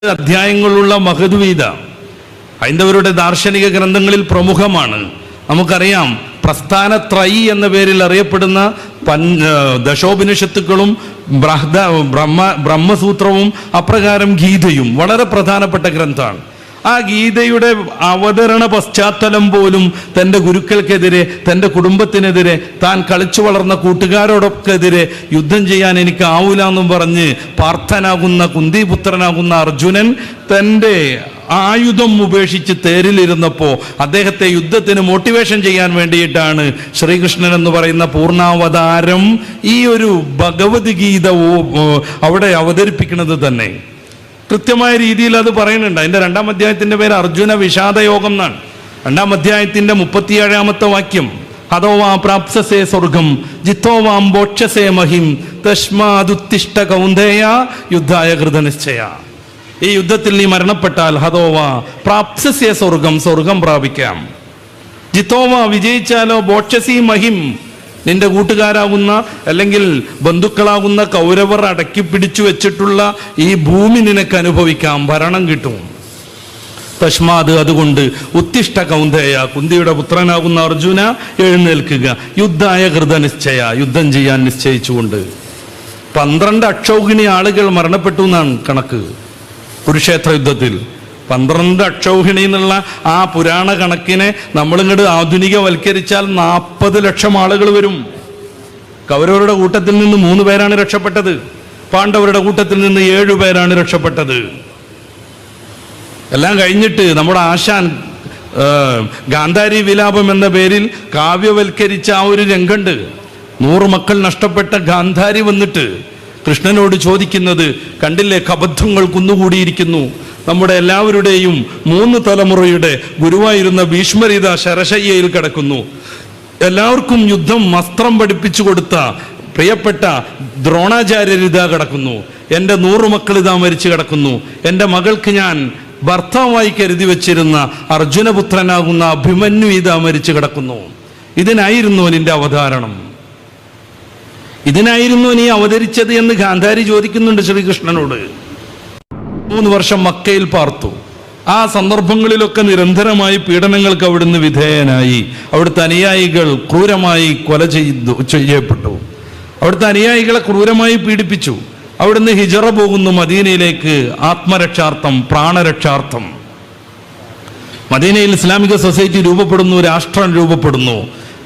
അധ്യായങ്ങളുള്ള മഹദ്ഗീത ഹൈന്ദവരുടെ ദാർശനിക ഗ്രന്ഥങ്ങളിൽ പ്രമുഖമാണ്. നമുക്കറിയാം, പ്രസ്ഥാനത്രയി എന്ന പേരിൽ അറിയപ്പെടുന്ന ദശോപനിഷത്തുക്കളും ബ്രഹ്മസൂത്രവും അപ്രകാരം ഗീതയും വളരെ പ്രധാനപ്പെട്ട ഗ്രന്ഥമാണ്. ആ ഗീതയുടെ അവതരണ പശ്ചാത്തലം പോലും തൻ്റെ ഗുരുക്കൾക്കെതിരെ, തൻ്റെ കുടുംബത്തിനെതിരെ, താൻ കളിച്ചു വളർന്ന കൂട്ടുകാരോടൊക്കെതിരെ യുദ്ധം ചെയ്യാൻ എനിക്ക് ആവൂല എന്നും പറഞ്ഞ് പാർത്ഥനാകുന്ന കുന്തിപുത്രനാകുന്ന അർജുനൻ തൻ്റെ ആയുധം ഉപേക്ഷിച്ച് തേരിലിരുന്നപ്പോൾ അദ്ദേഹത്തെ യുദ്ധത്തിന് മോട്ടിവേഷൻ ചെയ്യാൻ വേണ്ടിയിട്ടാണ് ശ്രീകൃഷ്ണൻ എന്ന് പറയുന്ന പൂർണ്ണാവതാരം ഈ ഒരു ഭഗവത്ഗീത അവിടെ അവതരിപ്പിക്കുന്നത് തന്നെ. കൃത്യമായ രീതിയിൽ അത് പറയുന്നുണ്ട്. അതിൻ്റെ 2-ാം അധ്യായത്തിൻ്റെ പേര് അർജുന വിഷാദയോഗം എന്നാണ്. 2-ാം അധ്യായത്തിൻ്റെ 37-ാമത്തെ വാക്യം, ഹതോവാ പ്രാപ്സസേ സ്വർഗം ജിത്തോവാം ബോക്ഷസേ മഹിം തസ്മാദുത്തിഷ്ഠ കൗന്ദേയ യുദ്ധായ കൃതനിശ്ചയ. ഈ യുദ്ധത്തിൽ നീ മരണപ്പെട്ടാൽ ഹതോവാ പ്രാപ്സസേ സ്വർഗം, സ്വർഗം പ്രാപിക്കാം. ജിത്തോവാ വിജയിച്ചാലോ ബോക്ഷസി മഹിം, നിന്റെ കൂട്ടുകാരാകുന്ന അല്ലെങ്കിൽ ബന്ധുക്കളാകുന്ന കൗരവർ അടക്കി പിടിച്ചു വെച്ചിട്ടുള്ള ഈ ഭൂമി നിനക്ക് അനുഭവിക്കാം, ഭരണം കിട്ടും. തസ്മാത്, അതുകൊണ്ട് ഉത്തിഷ്ഠ കൗന്ദേയ, കുന്തിയുടെ പുത്രനാകുന്ന അർജുന എഴുന്നേൽക്കുക, യുദ്ധായ കൃതനിശ്ചയ, യുദ്ധം ചെയ്യാൻ നിശ്ചയിച്ചുകൊണ്ട്. 12 അക്ഷൗഹിണി ആളുകൾ മരണപ്പെട്ടു എന്നാണ് കണക്ക്. കുരുക്ഷേത്ര യുദ്ധത്തിൽ 12 അക്ഷൗഹിണി എന്നുള്ള ആ പുരാണ കണക്കിനെ നമ്മളിങ്ങോട്ട് ആധുനികവൽക്കരിച്ചാൽ 40 ലക്ഷം ആളുകൾ വരും. കൗരവരുടെ കൂട്ടത്തിൽ നിന്ന് 3 പേരാണ് രക്ഷപ്പെട്ടത്. പാണ്ഡവരുടെ കൂട്ടത്തിൽ നിന്ന് 7 പേരാണ് രക്ഷപ്പെട്ടത്. എല്ലാം കഴിഞ്ഞിട്ട് നമ്മുടെ ആശാൻ ഗാന്ധാരി വിലാപം എന്ന പേരിൽ കാവ്യവൽക്കരിച്ച ആ ഒരു രംഗമുണ്ട്. 100 മക്കൾ നഷ്ടപ്പെട്ട ഗാന്ധാരി വന്നിട്ട് കൃഷ്ണനോട് ചോദിക്കുന്നത് കണ്ടില്ലേ, കബദ്ധങ്ങൾ കുന്നുകൂടിയിരിക്കുന്നു. നമ്മുടെ എല്ലാവരുടെയും 3 തലമുറയുടെ ഗുരുവായിരുന്ന ഭീഷ്മരിത ശരശയ്യയിൽ കിടക്കുന്നു. എല്ലാവർക്കും യുദ്ധം വസ്ത്രം പഠിപ്പിച്ചു കൊടുത്ത പ്രിയപ്പെട്ട ദ്രോണാചാര്യരിത കിടക്കുന്നു. എൻ്റെ 100 മക്കൾ ഇതാ മരിച്ചു കിടക്കുന്നു. എൻ്റെ മകൾക്ക് ഞാൻ ഭർത്താവായി കരുതി വച്ചിരുന്ന അർജുനപുത്രനാകുന്ന അഭിമന്യു ഇതാ മരിച്ചു കിടക്കുന്നു. ഇതിനായിരുന്നു നിന്റെ അവതാരണം, ഇതിനായിരുന്നു നീ അവതരിച്ചത് എന്ന് ഗാന്ധാരി ചോദിക്കുന്നുണ്ട് ശ്രീകൃഷ്ണനോട്. 3 വർഷം മക്കയിൽ പാർത്തു. ആ സന്ദർഭങ്ങളിലൊക്കെ നിരന്തരമായി പീഡനങ്ങൾക്ക് അവിടുന്ന് വിധേയനായി. അവിടുത്തെ അനുയായികൾ ക്രൂരമായി കൊല ചെയ്യപ്പെട്ടു. അവിടുത്തെ അനുയായികളെ ക്രൂരമായി പീഡിപ്പിച്ചു. അവിടുന്ന് ഹിജറ പോകുന്നു മദീനയിലേക്ക്, ആത്മരക്ഷാർത്ഥം, പ്രാണരക്ഷാർത്ഥം. മദീനയിൽ ഇസ്ലാമിക സൊസൈറ്റി രൂപപ്പെടുന്നു, രാഷ്ട്രം രൂപപ്പെടുന്നു.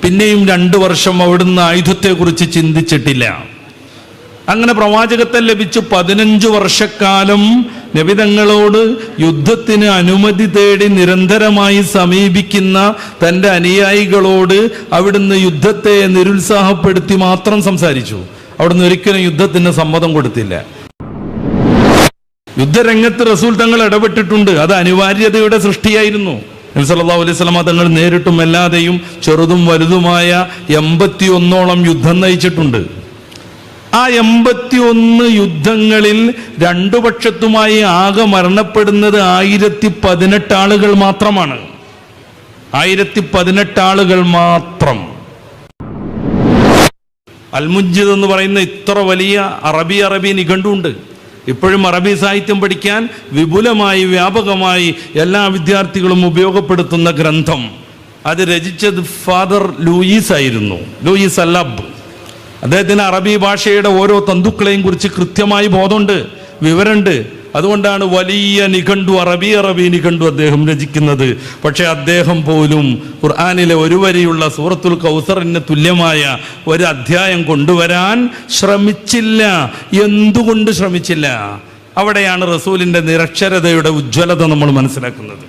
പിന്നെയും 2 വർഷം അവിടുന്ന് ആയുധത്തെക്കുറിച്ച് ചിന്തിച്ചിട്ടില്ല. അങ്ങനെ പ്രവാചകത്തെ ലഭിച്ചു 15 വർഷക്കാലം നബിതങ്ങളോട് യുദ്ധത്തിന് അനുമതി തേടി നിരന്തരമായി സമീപിക്കുന്ന തൻ്റെ അനുയായികളോട് അവിടുന്ന് യുദ്ധത്തെ നിരുത്സാഹപ്പെടുത്തി മാത്രം സംസാരിച്ചു. അവിടുന്ന് ഒരിക്കലും യുദ്ധത്തിന് സമ്മതം കൊടുത്തില്ല. യുദ്ധരംഗത്ത് റസൂൽ തങ്ങൾ ഇടപെട്ടിട്ടുണ്ട്. അത് അനിവാര്യതയുടെ സൃഷ്ടിയായിരുന്നു. നബി സല്ലല്ലാഹു അലൈഹി വസല്ലം തങ്ങൾ നേരിട്ടും അല്ലാതെയും ചെറുതും വലുതുമായ 81ഓളം യുദ്ധം നയിച്ചിട്ടുണ്ട്. ആ 81 യുദ്ധങ്ങളിൽ 2 പക്ഷത്തുമായി ആകെ മരണപ്പെടുന്നത് 1018 ആളുകൾ മാത്രമാണ്. 1018 ആളുകൾ മാത്രം. അൽ-മുൻജിദ് എന്ന് പറയുന്ന ഇത്ര വലിയ അറബി നിഘണ്ടുണ്ട്. ഇപ്പോഴും അറബി സാഹിത്യം പഠിക്കാൻ വിപുലമായി വ്യാപകമായി എല്ലാ വിദ്യാർത്ഥികളും ഉപയോഗപ്പെടുത്തുന്ന ഗ്രന്ഥം. അത് രചിച്ചത് ഫാദർ ലൂയിസ് ആയിരുന്നു, ലൂയിസ് അല്ലബ്. അദ്ദേഹത്തിന് അറബി ഭാഷയുടെ ഓരോ തന്തുക്കളെയും കുറിച്ച് കൃത്യമായി ബോധമുണ്ട്, വിവരമുണ്ട്. അതുകൊണ്ടാണ് വലിയ നിഘണ്ടു, അറബി നിഘണ്ടു അദ്ദേഹം രചിക്കുന്നത്. പക്ഷെ അദ്ദേഹം പോലും ഖുർആനിലെ ഒരു വരിയുള്ള സൂറത്തുൽ കൗസറിന് തുല്യമായ ഒരു അധ്യായം കൊണ്ടുവരാൻ ശ്രമിച്ചില്ല. എന്തുകൊണ്ട് ശ്രമിച്ചില്ല? അവിടെയാണ് റസൂലിൻ്റെ നിരക്ഷരതയുടെ ഉജ്ജ്വലത നമ്മൾ മനസ്സിലാക്കുന്നത്.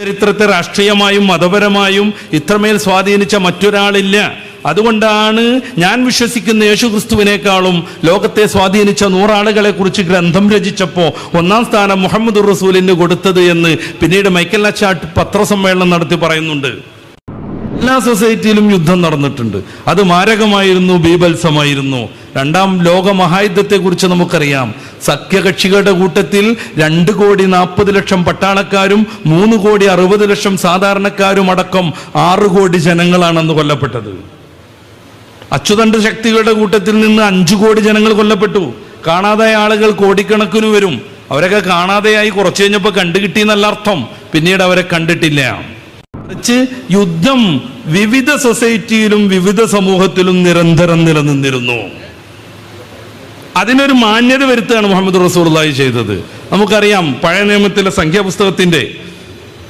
ചരിത്രത്തെ രാഷ്ട്രീയമായും മതപരമായും ഇത്രമേൽ സ്വാധീനിച്ച മറ്റൊരാളില്ല. അതുകൊണ്ടാണ് ഞാൻ വിശ്വസിക്കുന്ന യേശുക്രിസ്തുവിനേക്കാളും ലോകത്തെ സ്വാധീനിച്ച 100 ആളുകളെ കുറിച്ച് ഗ്രന്ഥം രചിച്ചപ്പോൾ 1-ാം സ്ഥാനം മുഹമ്മദ് റസൂലിന് കൊടുത്തത് എന്ന് പിന്നീട് മൈക്കൽ അച്ചാട്ട് പത്രസമ്മേളനം നടത്തി പറയുന്നുണ്ട്. എല്ലാ സൊസൈറ്റിയിലും യുദ്ധം നടന്നിട്ടുണ്ട്. അത് മാരകമായിരുന്നു, ബീഭത്സമായിരുന്നു. 2-ാം ലോക മഹായുദ്ധത്തെക്കുറിച്ച് നമുക്കറിയാം. സഖ്യകക്ഷികളുടെ കൂട്ടത്തിൽ 2,40,00,000 പട്ടാളക്കാരും 3,60,00,000 സാധാരണക്കാരും അടക്കം 6 കോടി ജനങ്ങളാണെന്ന് കൊല്ലപ്പെട്ടത്. അച്ചുതണ്ട് ശക്തികളുടെ കൂട്ടത്തിൽ നിന്ന് 5 കോടി ജനങ്ങൾ കൊല്ലപ്പെട്ടു. കാണാതായ ആളുകൾ കോടിക്കണക്കിന് വരും. അവരൊക്കെ കാണാതെയായി, കുറച്ചു കഴിഞ്ഞപ്പോൾ കണ്ടുകിട്ടി എന്നല്ല അർത്ഥം, പിന്നീട് അവരെ കണ്ടിട്ടില്ല. മറിച്ച് യുദ്ധം വിവിധ സൊസൈറ്റിയിലും വിവിധ സമൂഹത്തിലും നിരന്തരം നിലനിന്നിരുന്നു. അതിനൊരു മാന്യത വരുത്തുകയാണ് മുഹമ്മദ് റസൂലുള്ളാഹി ചെയ്തത്. നമുക്കറിയാം, പഴയ നിയമത്തിലെ സംഖ്യാപുസ്തകത്തിന്റെ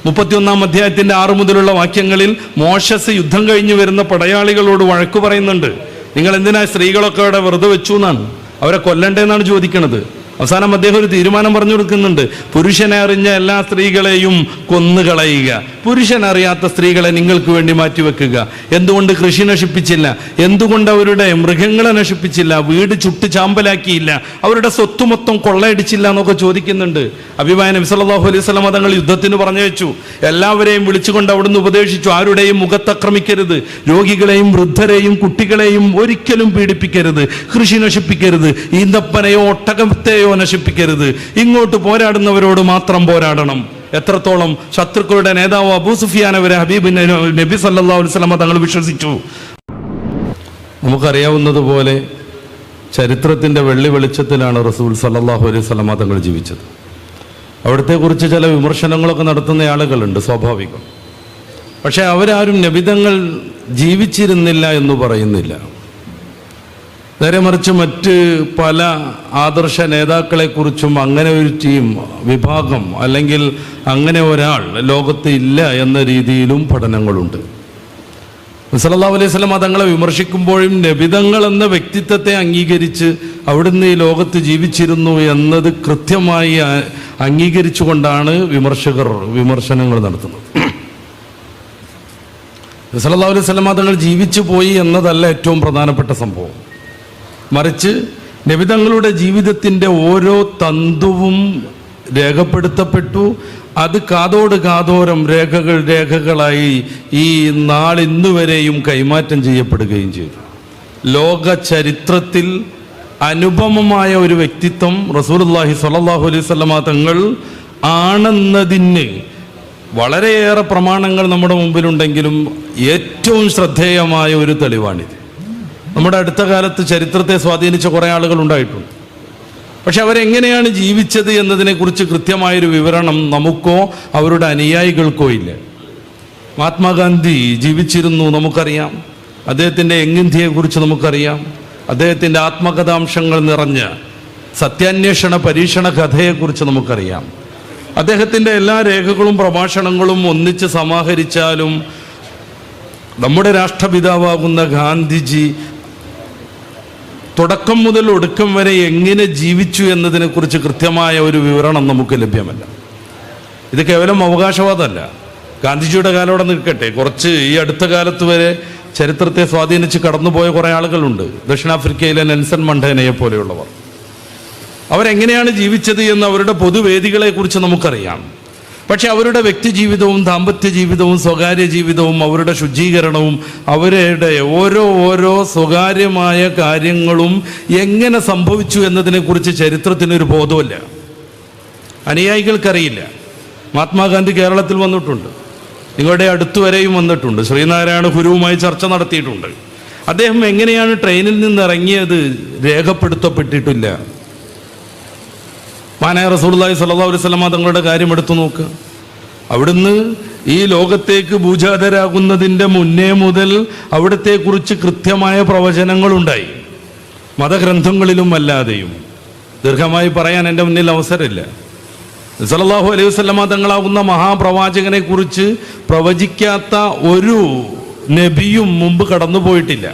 31-ാം അധ്യായത്തിന്റെ 6 മുതലുള്ള വാക്യങ്ങളിൽ മോശസ് യുദ്ധം കഴിഞ്ഞു വരുന്ന പടയാളികളോട് വഴക്കു പറയുന്നുണ്ട്. നിങ്ങൾ എന്തിനാ സ്ത്രീകളൊക്കെ അവിടെ വെറുതെ വെച്ചു എന്നാണ്, അവരെ കൊല്ലണ്ടേന്നാണ് ചോദിക്കുന്നത്. അവസാനം അദ്ദേഹം ഒരു തീരുമാനം പറഞ്ഞു കൊടുക്കുന്നുണ്ട്. പുരുഷനെ അറിഞ്ഞ എല്ലാ സ്ത്രീകളെയും കൊന്നുകളയുക, പുരുഷനറിയാത്ത സ്ത്രീകളെ നിങ്ങൾക്ക് വേണ്ടി മാറ്റിവെക്കുക. എന്തുകൊണ്ട് കൃഷി നശിപ്പിച്ചില്ല? എന്തുകൊണ്ട് അവരുടെ മൃഗങ്ങളെ നശിപ്പിച്ചില്ല? വീട് ചുട്ട് ചാമ്പലാക്കിയില്ല? അവരുടെ സ്വത്ത് മൊത്തം കൊള്ളയടിച്ചില്ല എന്നൊക്കെ ചോദിക്കുന്നുണ്ട്. അഭിമായ നബി സല്ലല്ലാഹു അലൈഹി വസല്ലം തങ്ങൾ യുദ്ധത്തിന് പറഞ്ഞു വെച്ചു. എല്ലാവരെയും വിളിച്ചുകൊണ്ട് അവിടുന്ന് ഉപദേശിച്ചു, ആരുടെയും മുഖത്തക്രമിക്കരുത്, രോഗികളെയും വൃദ്ധരെയും കുട്ടികളെയും ഒരിക്കലും പീഡിപ്പിക്കരുത്, കൃഷി നശിപ്പിക്കരുത്, ഈന്തപ്പനയോ ഒട്ടകത്തെയോ നശിപ്പിക്കരുത്, ഇങ്ങോട്ട് പോരാടുന്നവരോട് മാത്രം പോരാടണം. എത്രത്തോളം ശത്രുക്കളുടെ നേതാവ് അബൂ സുഫിയാനെ വരെ ഹബീബ് നബി സല്ലല്ലാഹു അലൈഹി വസല്ലം തങ്ങൾ വിശ്വസിച്ചു. നമുക്കറിയാവുന്നതുപോലെ ചരിത്രത്തിന്റെ വെള്ളി വെളിച്ചത്തിലാണ് റസൂൽ സല്ലല്ലാഹു അലൈഹി വസല്ലം തങ്ങൾ ജീവിച്ചത്. അവിടത്തെ കുറിച്ച് ചില വിമർശനങ്ങളൊക്കെ നടത്തുന്ന ആളുകളുണ്ട്, സ്വാഭാവികം. പക്ഷെ അവരാരും നബിതങ്ങൾ ജീവിച്ചിരുന്നില്ല എന്ന് പറയുന്നില്ല. നേരെ മറിച്ച് മറ്റ് പല ആദർശ നേതാക്കളെക്കുറിച്ചും അങ്ങനെ ഒരു ടീം, വിഭാഗം അല്ലെങ്കിൽ അങ്ങനെ ഒരാൾ ലോകത്ത് ഇല്ല എന്ന രീതിയിലും പഠനങ്ങളുണ്ട്. സല്ലല്ലാഹു അലൈഹി വസല്ലം തങ്ങളെ വിമർശിക്കുമ്പോഴും നബിതങ്ങൾ എന്ന വ്യക്തിത്വത്തെ അംഗീകരിച്ച് അവിടുന്ന് ഈ ലോകത്ത് ജീവിച്ചിരുന്നു എന്നത് കൃത്യമായി അംഗീകരിച്ചുകൊണ്ടാണ് വിമർശകർ വിമർശനങ്ങൾ നടത്തുന്നത്. സല്ലല്ലാഹു അലൈഹി വസല്ലം തങ്ങൾ ജീവിച്ചു പോയി എന്നതല്ല ഏറ്റവും പ്രധാനപ്പെട്ട സംഭവം. മറിച്ച് നബിതങ്ങളുടെ ജീവിതത്തിൻ്റെ ഓരോ തന്തുവും രേഖപ്പെടുത്തപ്പെട്ടു. അത് കാതോട് കാതോരം രേഖകളായി ഈ നാളിന്നുവരെയും കൈമാറ്റം ചെയ്യപ്പെടുകയും ചെയ്തു. ലോക ചരിത്രത്തിൽ അനുപമമായ ഒരു വ്യക്തിത്വം റസൂലുള്ളാഹി സ്വല്ലല്ലാഹു അലൈഹി വസല്ലം തങ്ങൾ ആണെന്നതിന് വളരെയേറെ പ്രമാണങ്ങൾ നമ്മുടെ മുമ്പിലുണ്ടെങ്കിലും ഏറ്റവും ശ്രദ്ധേയമായ ഒരു തെളിവാണിത്. നമ്മുടെ അടുത്ത കാലത്ത് ചരിത്രത്തെ സ്വാധീനിച്ച കുറേ ആളുകൾ ഉണ്ടായിട്ടുണ്ട്. പക്ഷെ അവരെങ്ങനെയാണ് ജീവിച്ചത് എന്നതിനെക്കുറിച്ച് കൃത്യമായൊരു വിവരണം നമുക്കോ അവരുടെ അനുയായികൾക്കോ ഇല്ല. മഹാത്മാഗാന്ധി ജീവിച്ചിരുന്നു, നമുക്കറിയാം. അദ്ദേഹത്തിൻ്റെ യങ്-ഇന്ത്യയെക്കുറിച്ച് നമുക്കറിയാം. അദ്ദേഹത്തിൻ്റെ ആത്മകഥാംശങ്ങൾ നിറഞ്ഞ സത്യാന്വേഷണ പരീക്ഷണ കഥയെക്കുറിച്ച് നമുക്കറിയാം. അദ്ദേഹത്തിൻ്റെ എല്ലാ രേഖകളും പ്രഭാഷണങ്ങളും ഒന്നിച്ച് സമാഹരിച്ചാലും നമ്മുടെ രാഷ്ട്രപിതാവാകുന്ന ഗാന്ധിജി തുടക്കം മുതൽ ഒടുക്കം വരെ എങ്ങനെ ജീവിച്ചു എന്നതിനെക്കുറിച്ച് കൃത്യമായ ഒരു വിവരണം നമുക്ക് ലഭ്യമല്ല. ഇത് കേവലം അവകാശവാദമല്ല. ഗാന്ധിജിയുടെ കാലം അവിടെ നിൽക്കട്ടെ, കുറച്ച് ഈ അടുത്ത കാലത്ത് വരെ ചരിത്രത്തെ സ്വാധീനിച്ച് കടന്നുപോയ കുറേ ആളുകളുണ്ട്. ദക്ഷിണാഫ്രിക്കയിലെ നെൽസൺ മണ്ടേലയെ പോലെയുള്ളവർ. അവരെങ്ങനെയാണ് ജീവിച്ചത് എന്ന് അവരുടെ പൊതുവേദികളെക്കുറിച്ച് നമുക്കറിയാം. പക്ഷെ അവരുടെ വ്യക്തി ജീവിതവും ദാമ്പത്യ ജീവിതവും സ്വകാര്യ ജീവിതവും അവരുടെ ശുചീകരണവും അവരുടെ ഓരോ സ്വകാര്യമായ കാര്യങ്ങളും എങ്ങനെ സംഭവിച്ചു എന്നതിനെക്കുറിച്ച് ചരിത്രത്തിനൊരു ബോധമില്ല, അനുയായികൾക്കറിയില്ല. മഹാത്മാഗാന്ധി കേരളത്തിൽ വന്നിട്ടുണ്ട്, നിങ്ങളുടെ അടുത്തുവരെയും വന്നിട്ടുണ്ട്, ശ്രീനാരായണ ഗുരുവുമായി ചർച്ച നടത്തിയിട്ടുണ്ട്. അദ്ദേഹം എങ്ങനെയാണ് ട്രെയിനിൽ നിന്ന് ഇറങ്ങിയത് രേഖപ്പെടുത്തപ്പെട്ടിട്ടില്ല. മഹാനായ റസൂലുള്ളാഹി സ്വല്ലല്ലാഹു അലൈഹി വസല്ലം തങ്ങളുടെ കാര്യം എടുത്തു നോക്കുക. അവിടുന്ന് ഈ ലോകത്തേക്ക് ഭൂജാതരാകുന്നതിൻ്റെ മുന്നേ മുതൽ അവിടത്തെക്കുറിച്ച് കൃത്യമായ പ്രവചനങ്ങളുണ്ടായി, മതഗ്രന്ഥങ്ങളിലും അല്ലാതെയും. ദീർഘമായി പറയാൻ എൻ്റെ മുന്നിൽ അവസരമില്ല. സല്ലല്ലാഹു അലൈഹി വസല്ലം തങ്ങളാകുന്ന മഹാപ്രവാചകനെ കുറിച്ച് പ്രവചിക്കാത്ത ഒരു നബിയും മുമ്പ് കടന്നുപോയിട്ടില്ല.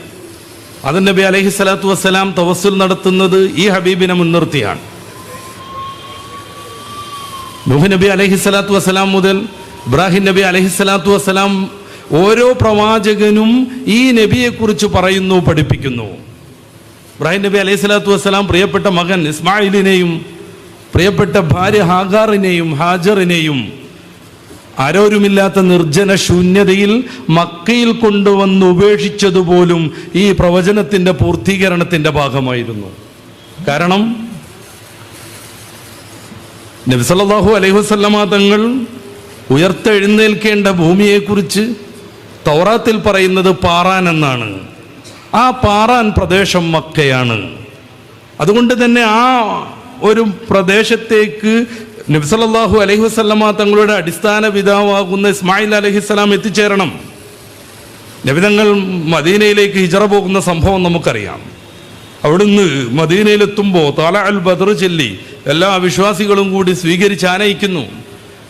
അത് നബി അലൈഹി സ്വലാത്തു വസ്സലാം തവസ്സുൽ നടത്തുന്നത് ഈ ഹബീബിനെ മുൻനിർത്തിയാണ്. നൂഹ് നബി അലൈഹി സ്വലാത്തു വസ്സലാം മുതൽ ഇബ്രാഹിം നബി അലൈഹി സ്വലാത്തു വസ്സലാം ഓരോ പ്രവാചകനും ഈ നബിയെക്കുറിച്ച് പറയുന്നു, പഠിപ്പിക്കുന്നു. ഇബ്രാഹിം നബി അലൈഹി സ്വലാത്തു വസ്സലാം പ്രിയപ്പെട്ട മകൻ ഇസ്മായിലിനെയും പ്രിയപ്പെട്ട ഭാര്യ ഹാജറിനെയും ആരോരുമില്ലാത്ത നിർജ്ജന ശൂന്യതയിൽ മക്കയിൽ കൊണ്ടുവന്ന് ഉപേക്ഷിച്ചതുപോലും ഈ പ്രവചനത്തിൻ്റെ പൂർത്തീകരണത്തിൻ്റെ ഭാഗമായിരുന്നു. കാരണം നബി സല്ലല്ലാഹു അലൈഹി വസല്ലമ തങ്ങൾ ഉയർത്തെഴുന്നേൽക്കേണ്ട ഭൂമിയെക്കുറിച്ച് തൗറാത്തിൽ പറയുന്നത് പാറാൻ എന്നാണ്. ആ പാറാൻ പ്രദേശം മക്കയാണ്. അതുകൊണ്ട് തന്നെ ആ ഒരു പ്രദേശത്തേക്ക് നബി സല്ലല്ലാഹു അലൈഹി വസല്ലമ തങ്ങളുടെ അടിസ്ഥാന പിതാവാകുന്ന ഇസ്മായിൽ അലൈഹിസ്സലാം എത്തിച്ചേരണം. നബിതങ്ങൾ മദീനയിലേക്ക് ഹിജറ പോകുന്ന സംഭവം നമുക്കറിയാം. അവിടുന്ന് മദീനയിലെത്തുമ്പോൾ തല അൽ ബദർ ചൊല്ലി എല്ലാ വിശ്വാസികളും കൂടി സ്വീകരിച്ച് ആനയിക്കുന്നു.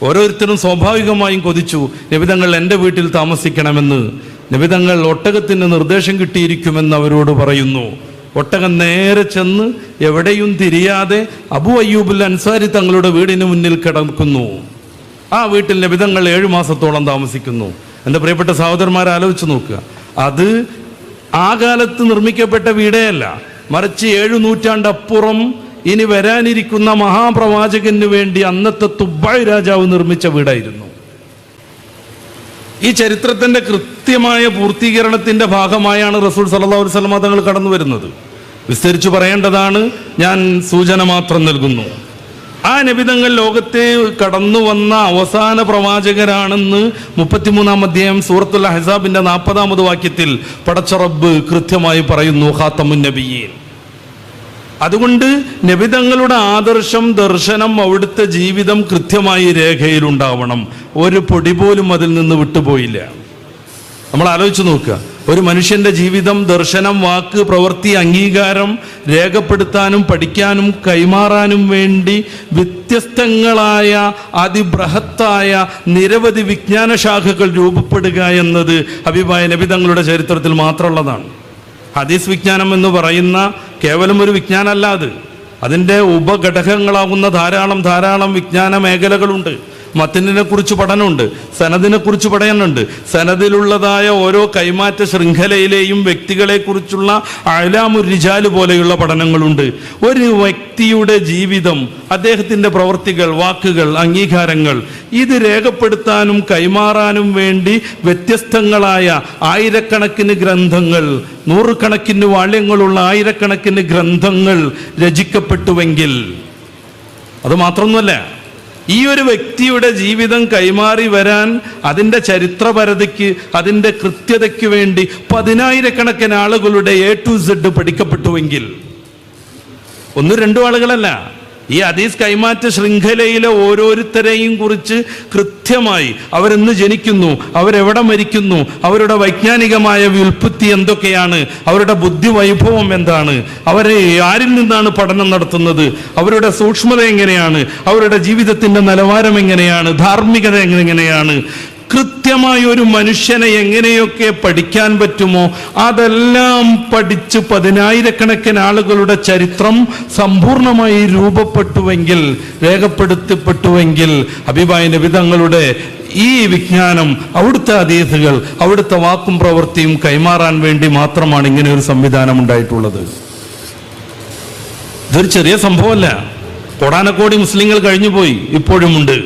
ഓരോരുത്തരും സ്വാഭാവികമായും കൊതിച്ചു നബിതങ്ങൾ എൻ്റെ വീട്ടിൽ താമസിക്കണമെന്ന്. നബിതങ്ങൾ ഒട്ടകത്തിന് നിർദ്ദേശം കിട്ടിയിരിക്കുമെന്ന് അവരോട് പറയുന്നു. ഒട്ടകം നേരെ ചെന്ന് എവിടെയും തിരിയാതെ അബൂ അയ്യൂബുൽ അൻസാരി തങ്ങളുടെ വീടിന് മുന്നിൽ കിടക്കുന്നു. ആ വീട്ടിൽ നബിതങ്ങൾ 7 മാസത്തോളം താമസിക്കുന്നു. എൻ്റെ പ്രിയപ്പെട്ട സഹോദരന്മാരെ ആലോചിച്ച് നോക്കുക. അത് ആ കാലത്ത് നിർമ്മിക്കപ്പെട്ട വീടേ അല്ല, മറിച്ച് 7 നൂറ്റാണ്ടപ്പുറം ഇനി വരാനിരിക്കുന്ന മഹാപ്രവാചകന് വേണ്ടി അന്നത്തെ തുബ്ബായ് രാജാവ് നിർമ്മിച്ച വീടായിരുന്നു. ഈ ചരിത്രത്തിന്റെ കൃത്യമായ പൂർത്തീകരണത്തിന്റെ ഭാഗമായാണ് റസൂൽ സല്ലല്ലാഹു അലൈഹി വസല്ലം തങ്ങൾ കടന്നു വരുന്നത്. വിസ്തരിച്ചു പറയേണ്ടതാണ്, ഞാൻ സൂചന മാത്രം നൽകുന്നു. ആ നബിതങ്ങൾ ലോകത്തെ കടന്നു വന്ന അവസാന പ്രവാചകരാണെന്ന് 33-ാം അധ്യായം സൂറത്തുൽ അഹ്സാബിന്റെ 40-ാമത് വാക്യത്തിൽ പടച്ച റബ്ബ് കൃത്യമായി പറയുന്നു, ഖാത്തമുൻ നബിയ്യീൻ. അതുകൊണ്ട് നബിതങ്ങളുടെ ആദർശം, ദർശനം, അവിടുത്തെ ജീവിതം കൃത്യമായി രേഖയിലുണ്ടാവണം. ഒരു പൊടി പോലും അതിൽ നിന്ന് വിട്ടുപോയില്ല. നമ്മൾ ആലോചിച്ച് നോക്കുക, ഒരു മനുഷ്യന്റെ ജീവിതം, ദർശനം, വാക്ക്, പ്രവൃത്തി, അംഗീകാരം രേഖപ്പെടുത്താനും പഠിക്കാനും കൈമാറാനും വേണ്ടി വ്യത്യസ്തങ്ങളായ അതിബൃഹത്തായ നിരവധി വിജ്ഞാന ശാഖകൾ രൂപപ്പെടുക എന്നത് ഹബീബായ നബിതങ്ങളുടെ ചരിത്രത്തിൽ മാത്രമുള്ളതാണ്. ഹദീസ് വിജ്ഞാനം എന്ന് പറയുന്ന കേവലം ഒരു വിജ്ഞാനമല്ല, അതിൻ്റെ ഉപഘടകങ്ങളാകുന്ന ധാരാളം വിജ്ഞാന മേഖലകളുണ്ട്. മത്തിനെ കുറിച്ച് പഠനമുണ്ട്, സനദിനെ കുറിച്ച് പഠനമുണ്ട്. സനദിലുള്ളതായ ഓരോ കൈമാറ്റ ശൃംഖലയിലെയും വ്യക്തികളെ കുറിച്ചുള്ള അഅ്ലാമുർ റിജാൽ പോലെയുള്ള പഠനങ്ങളുണ്ട്. ഒരു വ്യക്തിയുടെ ജീവിതം, അദ്ദേഹത്തിൻ്റെ പ്രവൃത്തികൾ, വാക്കുകൾ, അംഗീകാരങ്ങൾ ഇത് രേഖപ്പെടുത്താനും കൈമാറാനും വേണ്ടി വ്യത്യസ്തങ്ങളായ ആയിരക്കണക്കിന് ഗ്രന്ഥങ്ങൾ, നൂറുകണക്കിന് വാള്യങ്ങളുള്ള ആയിരക്കണക്കിന് ഗ്രന്ഥങ്ങൾ രചിക്കപ്പെട്ടുവെങ്കിൽ അത് മാത്രമൊന്നുമല്ല, ഈ ഒരു വ്യക്തിയുടെ ജീവിതം കൈമാറി വരാൻ, അതിൻ്റെ ചരിത്രപരതയ്ക്ക്, അതിൻ്റെ കൃത്യതയ്ക്ക് വേണ്ടി 10,000-കണക്കിന് ആളുകളുടെ A to Z പഠിക്കപ്പെട്ടുവെങ്കിൽ, 1-2 ആളുകളല്ല, ഈ ഹദീസ് കൈമാറ്റ ശൃംഖലയിലെ ഓരോരുത്തരെയും കുറിച്ച് കൃത്യമായി അവരെന്ന് ജനിക്കുന്നു, അവരെവിടെ മരിക്കുന്നു, അവരുടെ വൈജ്ഞാനികമായ വ്യുൽപ്പത്തി എന്തൊക്കെയാണ്, അവരുടെ ബുദ്ധി വൈഭവം എന്താണ്, അവരെ ആരിൽ നിന്നാണ് പഠനം നടത്തുന്നത്, അവരുടെ സൂക്ഷ്മത എങ്ങനെയാണ്, അവരുടെ ജീവിതത്തിൻ്റെ നിലവാരം എങ്ങനെയാണ്, ധാർമ്മികത എങ്ങനെയാണ്, കൃത്യമായി ഒരു മനുഷ്യനെ എങ്ങനെയൊക്കെ പഠിക്കാൻ പറ്റുമോ അതെല്ലാം പഠിച്ച് 10,000-കണക്കിന് ആളുകളുടെ ചരിത്രം സമ്പൂർണമായി രൂപപ്പെട്ടുവെങ്കിൽ, രേഖപ്പെടുത്തപ്പെട്ടുവെങ്കിൽ, ഹബീബായ നബിതങ്ങളുടെ ഈ വിജ്ഞാനം, അവിടുത്തെ ഹദീസുകൾ, അവിടുത്തെ വാക്കും പ്രവൃത്തിയും കൈമാറാൻ വേണ്ടി മാത്രമാണ് ഇങ്ങനെ ഒരു സംവിധാനം ഉണ്ടായിട്ടുള്ളത്. ഇതൊരു ചെറിയ സംഭവമല്ല. കോടാനക്കോടി മുസ്ലിങ്ങൾ കഴിഞ്ഞുപോയി, ഇപ്പോഴുമുണ്ട്.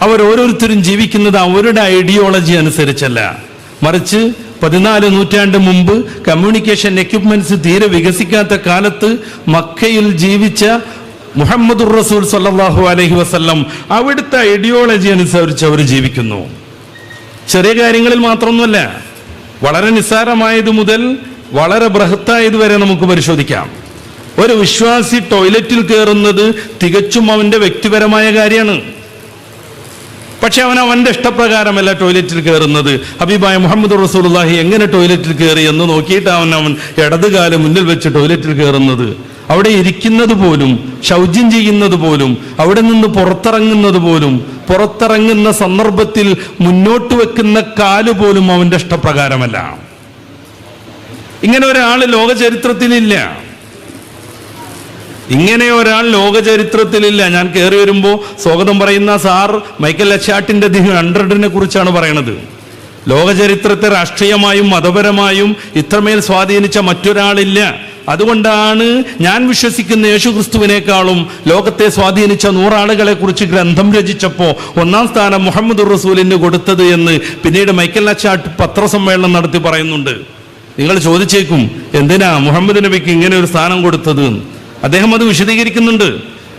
അവരോരോരുത്തരും ജീവിക്കുന്നത് അവരുടെ ഐഡിയോളജി അനുസരിച്ചല്ല, മറിച്ച് 14 നൂറ്റാണ്ട് മുമ്പ് കമ്മ്യൂണിക്കേഷൻ എക്യുപ്മെന്റ്സ് തീരെ വികസിക്കാത്ത കാലത്ത് മക്കയിൽ ജീവിച്ച മുഹമ്മദുർ റസൂൽ സല്ലല്ലാഹു അലൈഹി വസല്ലം അവിടുത്തെ ഐഡിയോളജി അനുസരിച്ച് അവർ ജീവിക്കുന്നു. ചെറിയ കാര്യങ്ങളിൽ മാത്രമൊന്നുമല്ല, വളരെ നിസ്സാരമായത് മുതൽ വളരെ ബൃഹത്തായത് വരെ നമുക്ക് പരിശോധിക്കാം. ഒരു വിശ്വാസി ടോയ്ലറ്റിൽ കയറുന്നത് തികച്ചും അവൻ്റെ വ്യക്തിപരമായ കാര്യമാണ്. പക്ഷെ അവൻ്റെ ഇഷ്ടപ്രകാരമല്ല ടോയ്ലറ്റിൽ കയറുന്നത്. ഹബീബായ മുഹമ്മദ് റസൂലുള്ളാഹി എങ്ങനെ ടോയ്ലറ്റിൽ കയറി എന്ന് നോക്കിയിട്ട് അവൻ ഇടതുകാലം മുന്നിൽ വെച്ച് ടോയ്ലറ്റിൽ കയറുന്നത്. അവിടെ ഇരിക്കുന്നത് പോലും, ശൗചം ചെയ്യുന്നത് പോലും, അവിടെ നിന്ന് പുറത്തിറങ്ങുന്നത് പോലും, പുറത്തിറങ്ങുന്ന സന്ദർഭത്തിൽ മുന്നോട്ട് വെക്കുന്ന കാല് പോലും അവൻ്റെ ഇഷ്ടപ്രകാരമല്ല. ഇങ്ങനെ ഒരാൾ ലോക ചരിത്രത്തിലില്ല. ഇങ്ങനെ ഒരാൾ ലോക ചരിത്രത്തിലില്ല. ഞാൻ കയറി വരുമ്പോൾ സ്വാഗതം പറയുന്ന സാർ മൈക്കൽ ലച്ചാട്ടിൻ്റെ ദി 100നെ കുറിച്ചാണ് പറയണത്. ലോക ചരിത്രത്തെ രാഷ്ട്രീയമായും മതപരമായും ഇത്രമേൽ സ്വാധീനിച്ച മറ്റൊരാളില്ല. അതുകൊണ്ടാണ് ഞാൻ വിശ്വസിക്കുന്ന യേശുക്രിസ്തുവിനേക്കാളും ലോകത്തെ സ്വാധീനിച്ച 100 ആളുകളെ കുറിച്ച് ഗ്രന്ഥം രചിച്ചപ്പോൾ 1-ാം സ്ഥാനം മുഹമ്മദ് റസൂലിന് കൊടുത്തത് എന്ന് പിന്നീട് മൈക്കൽ ലച്ചാട്ട് പത്രസമ്മേളനം നടത്തി പറയുന്നുണ്ട്. നിങ്ങൾ ചോദിച്ചേക്കും, എന്തിനാ മുഹമ്മദ് നബിക്ക് ഇങ്ങനെ ഒരു സ്ഥാനം കൊടുത്തത്? അദ്ദേഹം അത് വിശദീകരിക്കുന്നുണ്ട്.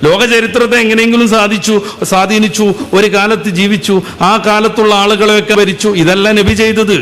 ലോക ചരിത്രത്തെ എങ്ങനെയെങ്കിലും സ്വാധീനിച്ചു, ഒരു കാലത്ത് ജീവിച്ചു, ആ കാലത്തുള്ള ആളുകളെയൊക്കെ ഭരിച്ചു. ഇതല്ല നബി ചെയ്തത്.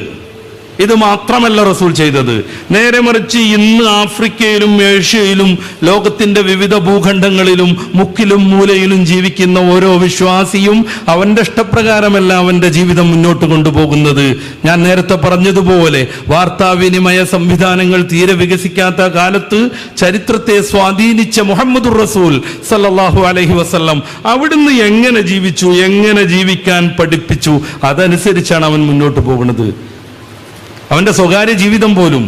ഇത് മാത്രമല്ല റസൂൽ ചെയ്തത്. നേരെ മറിച്ച് ഇന്ന് ആഫ്രിക്കയിലും ഏഷ്യയിലും ലോകത്തിന്റെ വിവിധ ഭൂഖണ്ഡങ്ങളിലും മുക്കിലും മൂലയിലും ജീവിക്കുന്ന ഓരോ വിശ്വാസിയും അവന്റെ ഇഷ്ടപ്രകാരമല്ല അവന്റെ ജീവിതം മുന്നോട്ട് കൊണ്ടുപോകുന്നത്. ഞാൻ നേരത്തെ പറഞ്ഞതുപോലെ വാർത്താവിനിമയ സംവിധാനങ്ങൾ തീരെ വികസിക്കാത്ത കാലത്ത് ചരിത്രത്തെ സ്വാധീനിച്ച മുഹമ്മദുർ റസൂൽ സല്ലല്ലാഹു അലൈഹി വസല്ലം അവിടുന്ന് എങ്ങനെ ജീവിച്ചു, എങ്ങനെ ജീവിക്കാൻ പഠിപ്പിച്ചു, അതനുസരിച്ചാണ് അവൻ മുന്നോട്ട് പോകുന്നത്. അവന്റെ സ്വകാര്യ ജീവിതം പോലും,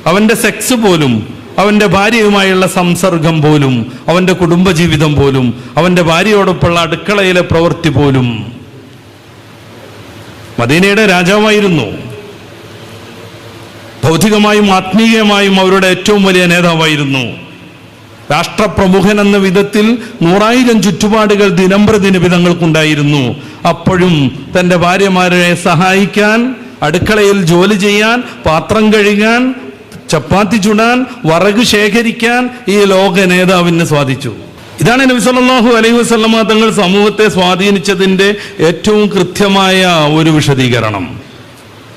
അവന്റെ സെക്സ് പോലും, അവന്റെ ഭാര്യയുമായുള്ള സംസർഗം പോലും, അവന്റെ കുടുംബജീവിതം പോലും, അവന്റെ ഭാര്യയോടൊപ്പമുള്ള അടുക്കളയിലെ പ്രവൃത്തി പോലും. മദീനയുടെ രാജാവായിരുന്നു, ഭൗതികമായും ആത്മീയമായും അവരുടെ ഏറ്റവും വലിയ നേതാവായിരുന്നു. രാഷ്ട്രപ്രമുഖൻ എന്ന വിധത്തിൽ 100,000 ചുറ്റുപാടുകൾ ദിനംപ്രതി നബിതങ്ങൾക്കുണ്ടായിരുന്നു. അപ്പോഴും തൻ്റെ ഭാര്യമാരെ സഹായിക്കാൻ, അടുക്കളയിൽ ജോലി ചെയ്യാൻ, പാത്രം കഴുകാൻ, ചപ്പാത്തി ചുടാൻ, വറക് ശേഖരിക്കാൻ ഈ ലോക നേതാവിന് സാധിച്ചു. ഇതാണ് നബി സല്ലല്ലാഹു അലൈഹി വസല്ലമ തങ്ങൾ സമൂഹത്തെ സ്വാധീനിച്ചതിൻ്റെ ഏറ്റവും കൃത്യമായ ഒരു വിശദീകരണം.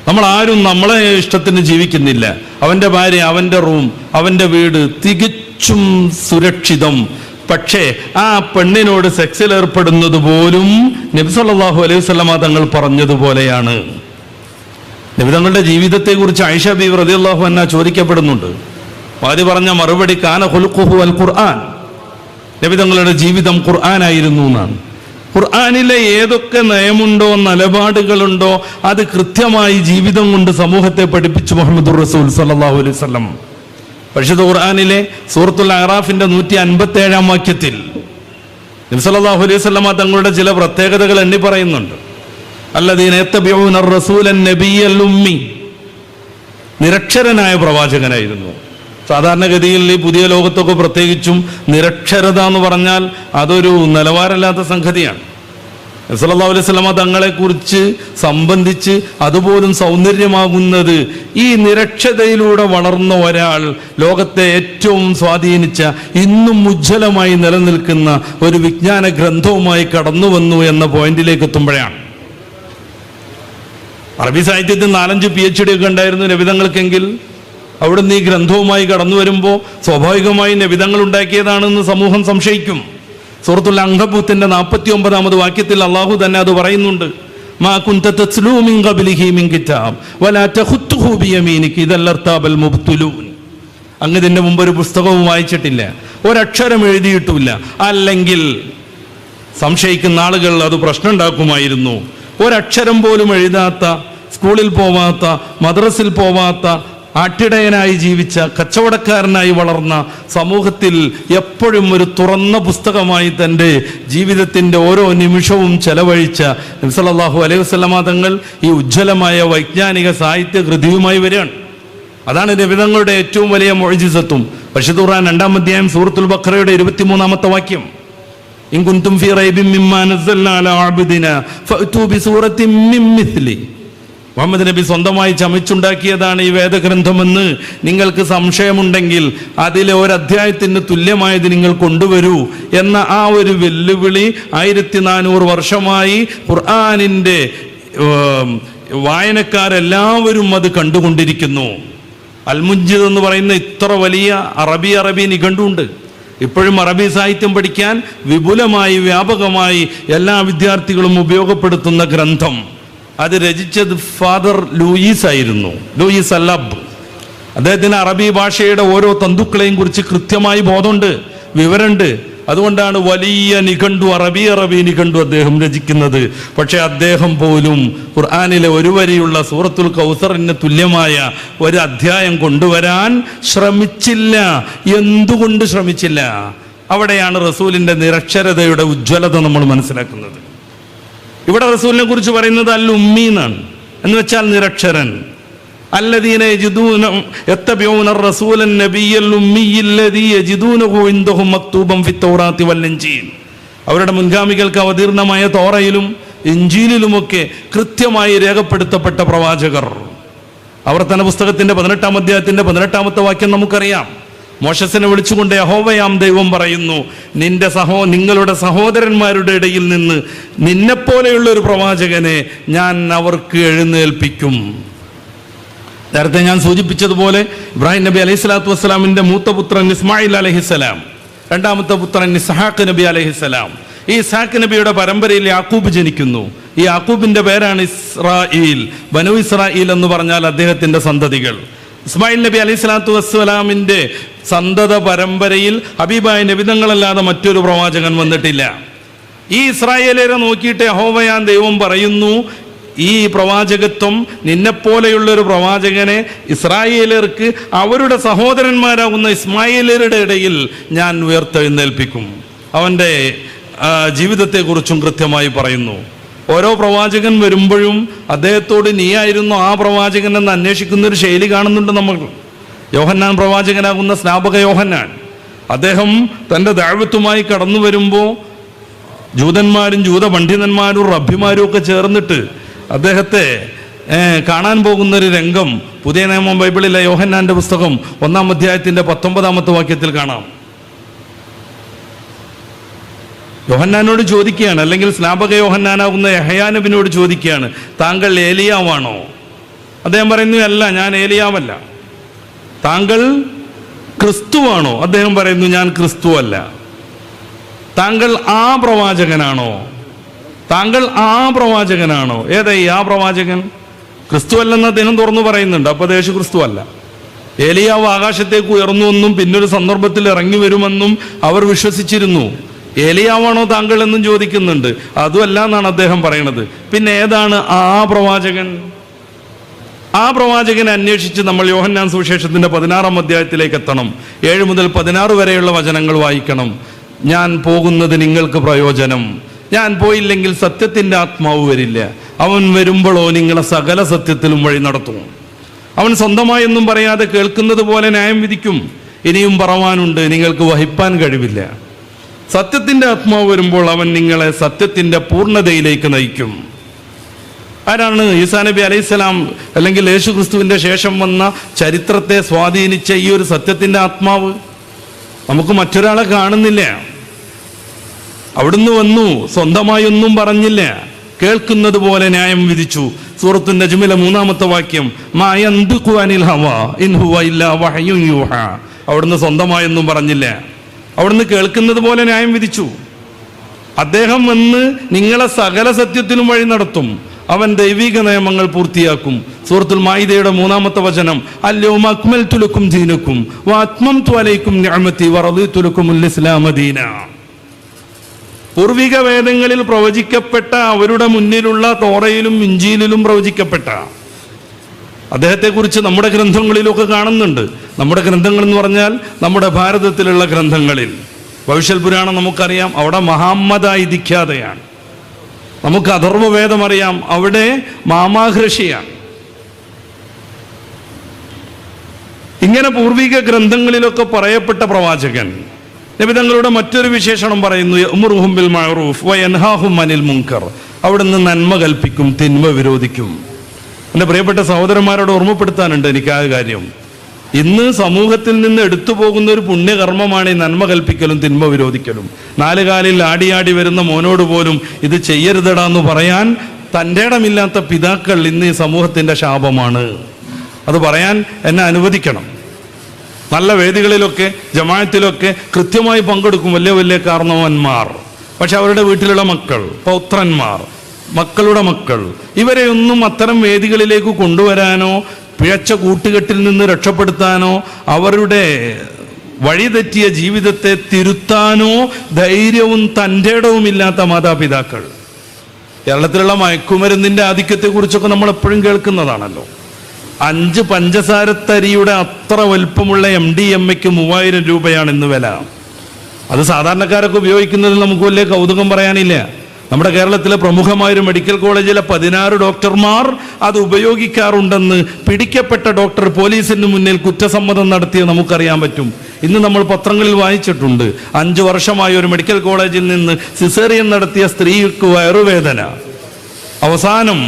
നമ്മൾ ആരും നമ്മളെ ഇഷ്ടത്തിന് ജീവിക്കുന്നില്ല. അവൻ്റെ ഭാര്യ, അവൻ്റെ റൂം, അവൻ്റെ വീട് തികച്ചും സുരക്ഷിതം. പക്ഷേ ആ പെണ്ണിനോട് സെക്സിൽ ഏർപ്പെടുന്നത് പോലും നബി സല്ലല്ലാഹു അലൈഹി വസല്ലമ തങ്ങൾ പറഞ്ഞതുപോലെയാണ്. നബി തങ്ങളുടെ ജീവിതത്തെക്കുറിച്ച് ആയിഷ ബീവി റളിയല്ലാഹു അൻഹ ചോദിക്കപ്പെടുന്നുണ്ട്. ആദ്യം പറഞ്ഞ മറുപടി കാന ഖുൽഖുഹു അൽ ഖുർആൻ, നബി തങ്ങളുടെ ജീവിതം ഖുർആനായിരുന്നു എന്നാണ്. ഖുർആനിലെ ഏതൊക്കെ നയമുണ്ടോ, നിലപാടുകളുണ്ടോ, അത് കൃത്യമായി ജീവിതം കൊണ്ട് സമൂഹത്തെ പഠിപ്പിച്ചു മുഹമ്മദുർ റസൂൽ സല്ലല്ലാഹു അലൈഹി വസല്ലം. പരിശുദ്ധ ഖുർആനിലെ സൂറത്തുൽ അഅറാഫിന്റെ 157 വാക്യത്തിൽ നബി സല്ലല്ലാഹു അലൈഹി വസല്ലമ തങ്ങളുടെ ചില പ്രത്യേകതകൾ എണ്ണി പറയുന്നുണ്ട്. അല്ലദീന യത്തബിഊന റസൂലൻ നബിയ്യൽ ഉമ്മി, നിരക്ഷരനായ പ്രവാചകനായിരുന്നു. സാധാരണഗതിയിൽ ഈ പുതിയ ലോകത്തൊക്കെ പ്രത്യേകിച്ചും നിരക്ഷരത എന്ന് പറഞ്ഞാൽ അതൊരു നിലവാരമില്ലാത്ത സംഗതിയാണ്. സല്ലല്ലാഹു അലൈഹി വസല്ലമ തങ്ങളെക്കുറിച്ച് സംബന്ധിച്ച് അതുപോലും സൗന്ദര്യമാകുന്നത് ഈ നിരക്ഷരതയിലൂടെ വളർന്ന ഒരാൾ ലോകത്തെ ഏറ്റവും സ്വാധീനിച്ച, ഇന്നും ഉജ്ജ്വലമായി നിലനിൽക്കുന്ന ഒരു വിജ്ഞാന ഗ്രന്ഥവുമായി കടന്നു വന്നു എന്ന പോയിന്റിലേക്ക് എത്തുമ്പോഴാണ്. അറബി സാഹിത്യത്തിൽ 4-5 PhD ഒക്കെ ഉണ്ടായിരുന്നു നബിതങ്ങൾക്കെങ്കിൽ അവിടുന്ന് ഈ ഗ്രന്ഥവുമായി കടന്നു വരുമ്പോൾ സ്വാഭാവികമായി നബിതങ്ങൾ ഉണ്ടാക്കിയതാണെന്ന് സമൂഹം സംശയിക്കും. സൂറത്തുൽ അൻകബൂത്തിന്റെ 49-ാമത് വാക്യത്തിൽ അള്ളാഹു തന്നെ അത് പറയുന്നുണ്ട്. മാ കുൻത തത്ലൂ മിൻ ഖബ്ലിഹി മിൻ കിതാബ് വലാ തഖുത്തുഹു ബിയമീനിക ഇദൽ ലർതാബൽ മുബ്തിലൂൻ. അങ്ങ് ഇതിന്റെ മുമ്പ് ഒരു പുസ്തകവും വായിച്ചിട്ടില്ല, ഒരക്ഷരം എഴുതിയിട്ടുമില്ല, അല്ലെങ്കിൽ സംശയിക്കുന്ന ആളുകൾ അത് പ്രശ്നം ഉണ്ടാക്കുമായിരുന്നു. ഒരക്ഷരം പോലും എഴുതാത്ത, സ്കൂളിൽ പോവാത്ത, മദ്രസിൽ പോവാത്ത, ആട്ടിടയനായി ജീവിച്ച, കച്ചവടക്കാരനായി വളർന്ന സമൂഹത്തിൽ എപ്പോഴും ഒരു തുറന്ന പുസ്തകമായി തൻ്റെ ജീവിതത്തിൻ്റെ ഓരോ നിമിഷവും ചെലവഴിച്ച നബി സല്ലല്ലാഹു അലൈഹി വസല്ലമ തങ്ങൾ ഈ ഉജ്ജ്വലമായ വൈജ്ഞാനിക സാഹിത്യ കൃതിയുമായി വരികയാണ്. അതാണ് നബിതങ്ങളുടെ ഏറ്റവും വലിയ മുഅ്ജിസത്തും. പരിശുദ്ധ ഖുർആൻ 2-ാം അധ്യായം സൂറത്തുൽ ബഖറയുടെ 23-ാമത്തെ വാക്യം, ഇൻ കുൻതും ഫീ റൈബിൻ മിമ്മാ നസ്സൽനാ അലാ അബ്ദിനാ ഫഅ്തൂ ബിസൂറത്തിൻ മിൻ മിസ്ലി. മുഹമ്മദ് നബി സ്വന്തമായി ചമച്ചുണ്ടാക്കിയതാണ് ഈ വേദഗ്രന്ഥമെന്ന് നിങ്ങൾക്ക് സംശയമുണ്ടെങ്കിൽ അതിലെ ഒരധ്യായത്തിന് തുല്യമായത് നിങ്ങൾ കൊണ്ടുവരൂ എന്ന ആ ഒരു വെല്ലുവിളി 1400 വർഷമായി ഖുർആനിൻ്റെ വായനക്കാരെല്ലാവരും അത് കണ്ടുകൊണ്ടിരിക്കുന്നു. അൽ-മുൻജിദ് എന്ന് പറയുന്ന ഇത്ര വലിയ അറബി നിഘണ്ടുണ്ട്. ഇപ്പോഴും അറബി സാഹിത്യം പഠിക്കാൻ വിപുലമായി, വ്യാപകമായി എല്ലാ വിദ്യാർത്ഥികളും ഉപയോഗപ്പെടുത്തുന്ന ഗ്രന്ഥം. അത് രചിച്ചത് ഫാദർ ലൂയിസ് ആയിരുന്നു, ലൂയിസ് അല്ലബ്. അദ്ദേഹത്തിന് അറബി ഭാഷയുടെ ഓരോ തന്തുക്കളെയും കുറിച്ച് കൃത്യമായി ബോധമുണ്ട്, വിവരമുണ്ട്. അതുകൊണ്ടാണ് വലിയ നിഘണ്ടു, അറബി നിഘണ്ടു അദ്ദേഹം രചിക്കുന്നത്. പക്ഷെ അദ്ദേഹം പോലും ഖുർആനിലെ ഒരു വരിയുള്ള സൂറത്തുൽ കൗസറിന് തുല്യമായ ഒരു അധ്യായം കൊണ്ടുവരാൻ ശ്രമിച്ചില്ല. എന്തുകൊണ്ട് ശ്രമിച്ചില്ല? അവിടെയാണ് റസൂലിന്റെ നിരക്ഷരതയുടെ ഉജ്ജ്വലത നമ്മൾ മനസ്സിലാക്കുന്നത്. ഇവിടെ റസൂലിനെ കുറിച്ച് പറയുന്നത് അൽ ഉമ്മി എന്നാണ്, എന്ന് വെച്ചാൽ നിരക്ഷരൻ. الذين يجدون يتبعون الرسول النبي الأمي الذي يجدونه عندهم مكتوبا في التوراة والإنجيل. അവരുടെ മുൻഗാമികൾക്ക് അവതീർണമായ തോറയിലും ഇഞ്ചീലിലുമൊക്കെ കൃത്യമായി രേഖപ്പെടുത്തപ്പെട്ട പ്രവാചകർ. ആവർത്തന പുസ്തകത്തിന്റെ 18-ാം അധ്യായത്തിന്റെ 18-ാമത്തെ വാക്യം നമുക്കറിയാം. മോശസിനെ വിളിച്ചുകൊണ്ട് യഹോവയാം ദൈവം പറയുന്നു, നിങ്ങളുടെ സഹോദരന്മാരുടെ ഇടയിൽ നിന്ന് നിന്നെപ്പോലെയുള്ള ഒരു പ്രവാചകനെ ഞാൻ അവർക്ക് എഴുന്നേൽപ്പിക്കും. നേരത്തെ ഞാൻ സൂചിപ്പിച്ചതുപോലെ ഇബ്രാഹിം നബി അലൈഹി സ്വലാത്തു വസ്സലാമിന്റെ മൂത്ത പുത്രൻ ഇസ്മായിൽ അലൈഹിസ്സലാം, രണ്ടാമത്തെ പുത്രൻ ഇസ്ഹാഖ് നബി അലൈഹിസ്സലാം. ഈ ഇസ്ഹാഖ് നബിയുടെ പരമ്പരയിൽ യാക്കൂബ് ജനിക്കുന്നു. ഈ യാക്കൂബിന്റെ പേരാണ് ഇസ്രായേൽ. ബനു ഇസ്രായേൽ എന്ന് പറഞ്ഞാൽ അദ്ദേഹത്തിന്റെ സന്തതികൾ. ഇസ്മായിൽ നബി അലൈഹി സ്വലാത്തു വസ്സലാമിന്റെ സന്തത പരമ്പരയിൽ ഹബീബായ നബിതങ്ങളല്ലാതെ മറ്റൊരു പ്രവാചകൻ വന്നിട്ടില്ല. ഈ ഇസ്രായേലരെ നോക്കിയിട്ട് യഹോവയാൻ ദൈവം പറയുന്നു, ഈ പ്രവാചകത്വം നിന്നെപ്പോലെയുള്ള ഒരു പ്രവാചകനെ ഇസ്രായേലർക്ക് അവരുടെ സഹോദരന്മാരാകുന്ന ഇസ്മായേലരുടെ ഇടയിൽ ഞാൻ ഉയർത്തെഴുന്നേൽപ്പിക്കും. അവൻ്റെ ജീവിതത്തെക്കുറിച്ചും കൃത്യമായി പറയുന്നു. ഓരോ പ്രവാചകൻ വരുമ്പോഴും അദ്ദേഹത്തോട് നീയായിരുന്നു ആ പ്രവാചകൻ എന്ന് അന്വേഷിക്കുന്ന ഒരു ശൈലി കാണുന്നുണ്ട് നമ്മൾ. യോഹന്നാൻ പ്രവാചകനാകുന്ന സ്നാപക യോഹന്നാൻ, അദ്ദേഹം തൻ്റെ ദഅവത്തുമായി കടന്നു വരുമ്പോൾ ജൂതന്മാരും ജൂത പണ്ഡിതന്മാരും റബ്ബിമാരും ഒക്കെ ചേർന്നിട്ട് അദ്ദേഹത്തെ കാണാൻ പോകുന്നൊരു രംഗം പുതിയ നിയമം ബൈബിളിലെ യോഹന്നാന്റെ പുസ്തകം 1-ാം അധ്യായത്തിന്റെ 19-ാമത്തെ വാക്യത്തിൽ കാണാം. യോഹന്നാനോട് ചോദിക്കുകയാണ്, അല്ലെങ്കിൽ സ്നാപക യോഹന്നാനാകുന്ന യഹ്യാ നബിയോട് ചോദിക്കുകയാണ്, താങ്കൾ ഏലിയാവാണോ? അദ്ദേഹം പറയുന്നു, അല്ല, ഞാൻ ഏലിയാവല്ല. താങ്കൾ ക്രിസ്തുവാണോ? അദ്ദേഹം പറയുന്നു, ഞാൻ ക്രിസ്തുവല്ല. താങ്കൾ ആ പ്രവാചകനാണോ? താങ്കൾ ആ പ്രവാചകനാണോ? ഏതായി ആ പ്രവാചകൻ? ക്രിസ്തു അല്ലെന്ന് അദ്ദേഹം തുറന്നു പറയുന്നുണ്ട്. അപ്പൊ യേശു ക്രിസ്തു അല്ല. ഏലിയാവ് ആകാശത്തേക്ക് ഉയർന്നുവെന്നും പിന്നൊരു സന്ദർഭത്തിൽ ഇറങ്ങി വരുമെന്നും അവർ വിശ്വസിച്ചിരുന്നു. ഏലിയാവാണോ താങ്കൾ എന്നും ചോദിക്കുന്നുണ്ട്. അതുമല്ല എന്നാണ് അദ്ദേഹം പറയണത്. പിന്നെ ഏതാണ് ആ പ്രവാചകൻ? ആ പ്രവാചകനെ അന്വേഷിച്ച് നമ്മൾ യോഹന്നാൻ സുവിശേഷത്തിന്റെ 16-ാം അധ്യായത്തിലേക്ക് എത്തണം. 7 മുതൽ 16 വരെയുള്ള വചനങ്ങൾ വായിക്കണം. ഞാൻ പോകുന്നത് നിങ്ങൾക്ക് പ്രയോജനം. ഞാൻ പോയില്ലെങ്കിൽ സത്യത്തിന്റെ ആത്മാവ് വരില്ല. അവൻ വരുമ്പോഴോ നിങ്ങളെ സകല സത്യത്തിലും വഴി നടത്തും. അവൻ സ്വന്തമായൊന്നും പറയാതെ കേൾക്കുന്നത് പോലെ ന്യായം വിധിക്കും. ഇനിയും പറവാനുണ്ട്, നിങ്ങൾക്ക് വഹിപ്പാൻ കഴിവില്ല. സത്യത്തിന്റെ ആത്മാവ് വരുമ്പോൾ അവൻ നിങ്ങളെ സത്യത്തിന്റെ പൂർണ്ണതയിലേക്ക് നയിക്കും. ആരാണ് ഈസാ നബി അലൈഹിസ്സലാം അല്ലെങ്കിൽ യേശു ക്രിസ്തുവിന്റെ ശേഷം വന്ന ചരിത്രത്തെ സ്വാധീനിച്ച ഈ ഒരു സത്യത്തിന്റെ ആത്മാവ്? നമുക്ക് മറ്റൊരാളെ കാണുന്നില്ല. അവിടുന്ന് വന്നു, സ്വന്തമായി ഒന്നും പറഞ്ഞില്ല, കേൾക്കുന്നത് പോലെ ന്യായം വിധിച്ചു. സൂറത്തുൻ നജ്മിലെ 3-ാമത്തെ വാക്യം, മാ യന്തിഖു അനിൽ ഹവാ ഇൻ ഹുവ ഇല്ലാ വഹ്യുൻ യൂഹാ. അവിടുന്ന് സ്വന്തമായൊന്നും പറഞ്ഞില്ല, അവിടുന്ന് കേൾക്കുന്നത് പോലെ ന്യായം വിധിച്ചു. അദ്ദേഹം വന്ന് നിങ്ങളെ സകല സത്യത്തിലും വഴി നടത്തും. അവൻ ദൈവിക നിയമങ്ങൾ പൂർത്തിയാക്കും. സൂറത്തുൽ മാഇദയുടെ 3-ാമത്തെ വചനം, അൽയൗമ അക്മൽതു ലക്കും ദീനക്കും വഅത്മംതു അലൈക്കും നിഅമതി വറദീതു ലക്കുമുൽ ഇസ്ലാമ ദീന. പൂർവിക വേദങ്ങളിൽ പ്രവചിക്കപ്പെട്ട, അവരുടെ മുന്നിലുള്ള തോറയിലും ഇഞ്ചീലിലും പ്രവചിക്കപ്പെട്ട അദ്ദേഹത്തെക്കുറിച്ച് നമ്മുടെ ഗ്രന്ഥങ്ങളിലൊക്കെ കാണുന്നുണ്ട്. നമ്മുടെ ഗ്രന്ഥങ്ങൾ എന്ന് പറഞ്ഞാൽ നമ്മുടെ ഭാരതത്തിലുള്ള ഗ്രന്ഥങ്ങളിൽ ഭവിഷ്യൽ പുരാണം നമുക്കറിയാം, അവിടെ മഹാമ്മദായി ദിഖ്യാതയാണ്. നമുക്ക് അഥർവവേദം അറിയാം, അവിടെ മാമാഹൃഷിയാണ്. ഇങ്ങനെ പൂർവിക ഗ്രന്ഥങ്ങളിലൊക്കെ പറയപ്പെട്ട പ്രവാചകൻ നബി തങ്ങളുടെ മറ്റൊരു വിശേഷണം പറയുന്നു, യഅ്മുറുഹും ബിൽ മഅറൂഫ് വയൻഹാഹും അനിൽ മുൻകർ. അവിടുന്ന് നന്മ കൽപ്പിക്കും, തിന്മ വിരോധിക്കും. എൻ്റെ പ്രിയപ്പെട്ട സഹോദരന്മാരോട് ഓർമ്മപ്പെടുത്താനുണ്ട് എനിക്ക് ആ കാര്യം. ഇന്ന് സമൂഹത്തിൽ നിന്ന് എടുത്തു പോകുന്ന ഒരു പുണ്യകർമ്മമാണ് ഈ നന്മ കൽപ്പിക്കലും തിന്മ വിരോധിക്കലും. 4 കാലിൽ ആടിയാടി വരുന്ന മോനോട് പോലും ഇത് ചെയ്യരുതടാ എന്ന് പറയാൻ തൻ്റെ ഇടമില്ലാത്ത പിതാക്കൾ ഇന്ന് ഈ സമൂഹത്തിൻ്റെ ശാപമാണ്. അത് പറയാൻ എന്നെ അനുവദിക്കണം. നല്ല വേദികളിലൊക്കെ ജമാഅത്തിലൊക്കെ കൃത്യമായി പങ്കെടുക്കും വലിയ വലിയ കാരണവന്മാർ. പക്ഷെ അവരുടെ വീട്ടിലുള്ള മക്കൾ, പൗത്രന്മാർ, മക്കളുടെ മക്കൾ, ഇവരെയൊന്നും അത്തരം വേദികളിലേക്ക് കൊണ്ടുവരാനോ പിഴച്ച കൂട്ടുകെട്ടിൽ നിന്ന് രക്ഷപ്പെടുത്താനോ അവരുടെ വഴിതെറ്റിയ ജീവിതത്തെ തിരുത്താനോ ധൈര്യവും തൻ്റെ ഇടവുമില്ലാത്ത മാതാപിതാക്കൾ. കേരളത്തിലുള്ള മയക്കുമരുന്നിൻ്റെ ആധിക്യത്തെക്കുറിച്ചൊക്കെ നമ്മൾ എപ്പോഴും കേൾക്കുന്നതാണല്ലോ. 5 പഞ്ചസാരത്തരിയുടെ അത്ര വലുപ്പമുള്ള MDMAക്ക് 3000 രൂപയാണ് ഇന്ന് വില. അത് സാധാരണക്കാരൊക്കെ ഉപയോഗിക്കുന്നതിൽ നമുക്ക് വലിയ കൗതുകം പറയാനില്ല. നമ്മുടെ കേരളത്തിലെ പ്രമുഖമായൊരു മെഡിക്കൽ കോളേജിലെ 16 ഡോക്ടർമാർ അത് ഉപയോഗിക്കാറുണ്ടെന്ന് പിടിക്കപ്പെട്ട ഡോക്ടർ പോലീസിന് മുന്നിൽ കുറ്റസമ്മതം നടത്തിയത് നമുക്കറിയാൻ പറ്റും. ഇന്ന് നമ്മൾ പത്രങ്ങളിൽ വായിച്ചിട്ടുണ്ട്, 5 വർഷമായി ഒരു മെഡിക്കൽ കോളേജിൽ നിന്ന് സിസേറിയൻ നടത്തിയ സ്ത്രീക്ക് വയറുവേദന. അവസാനം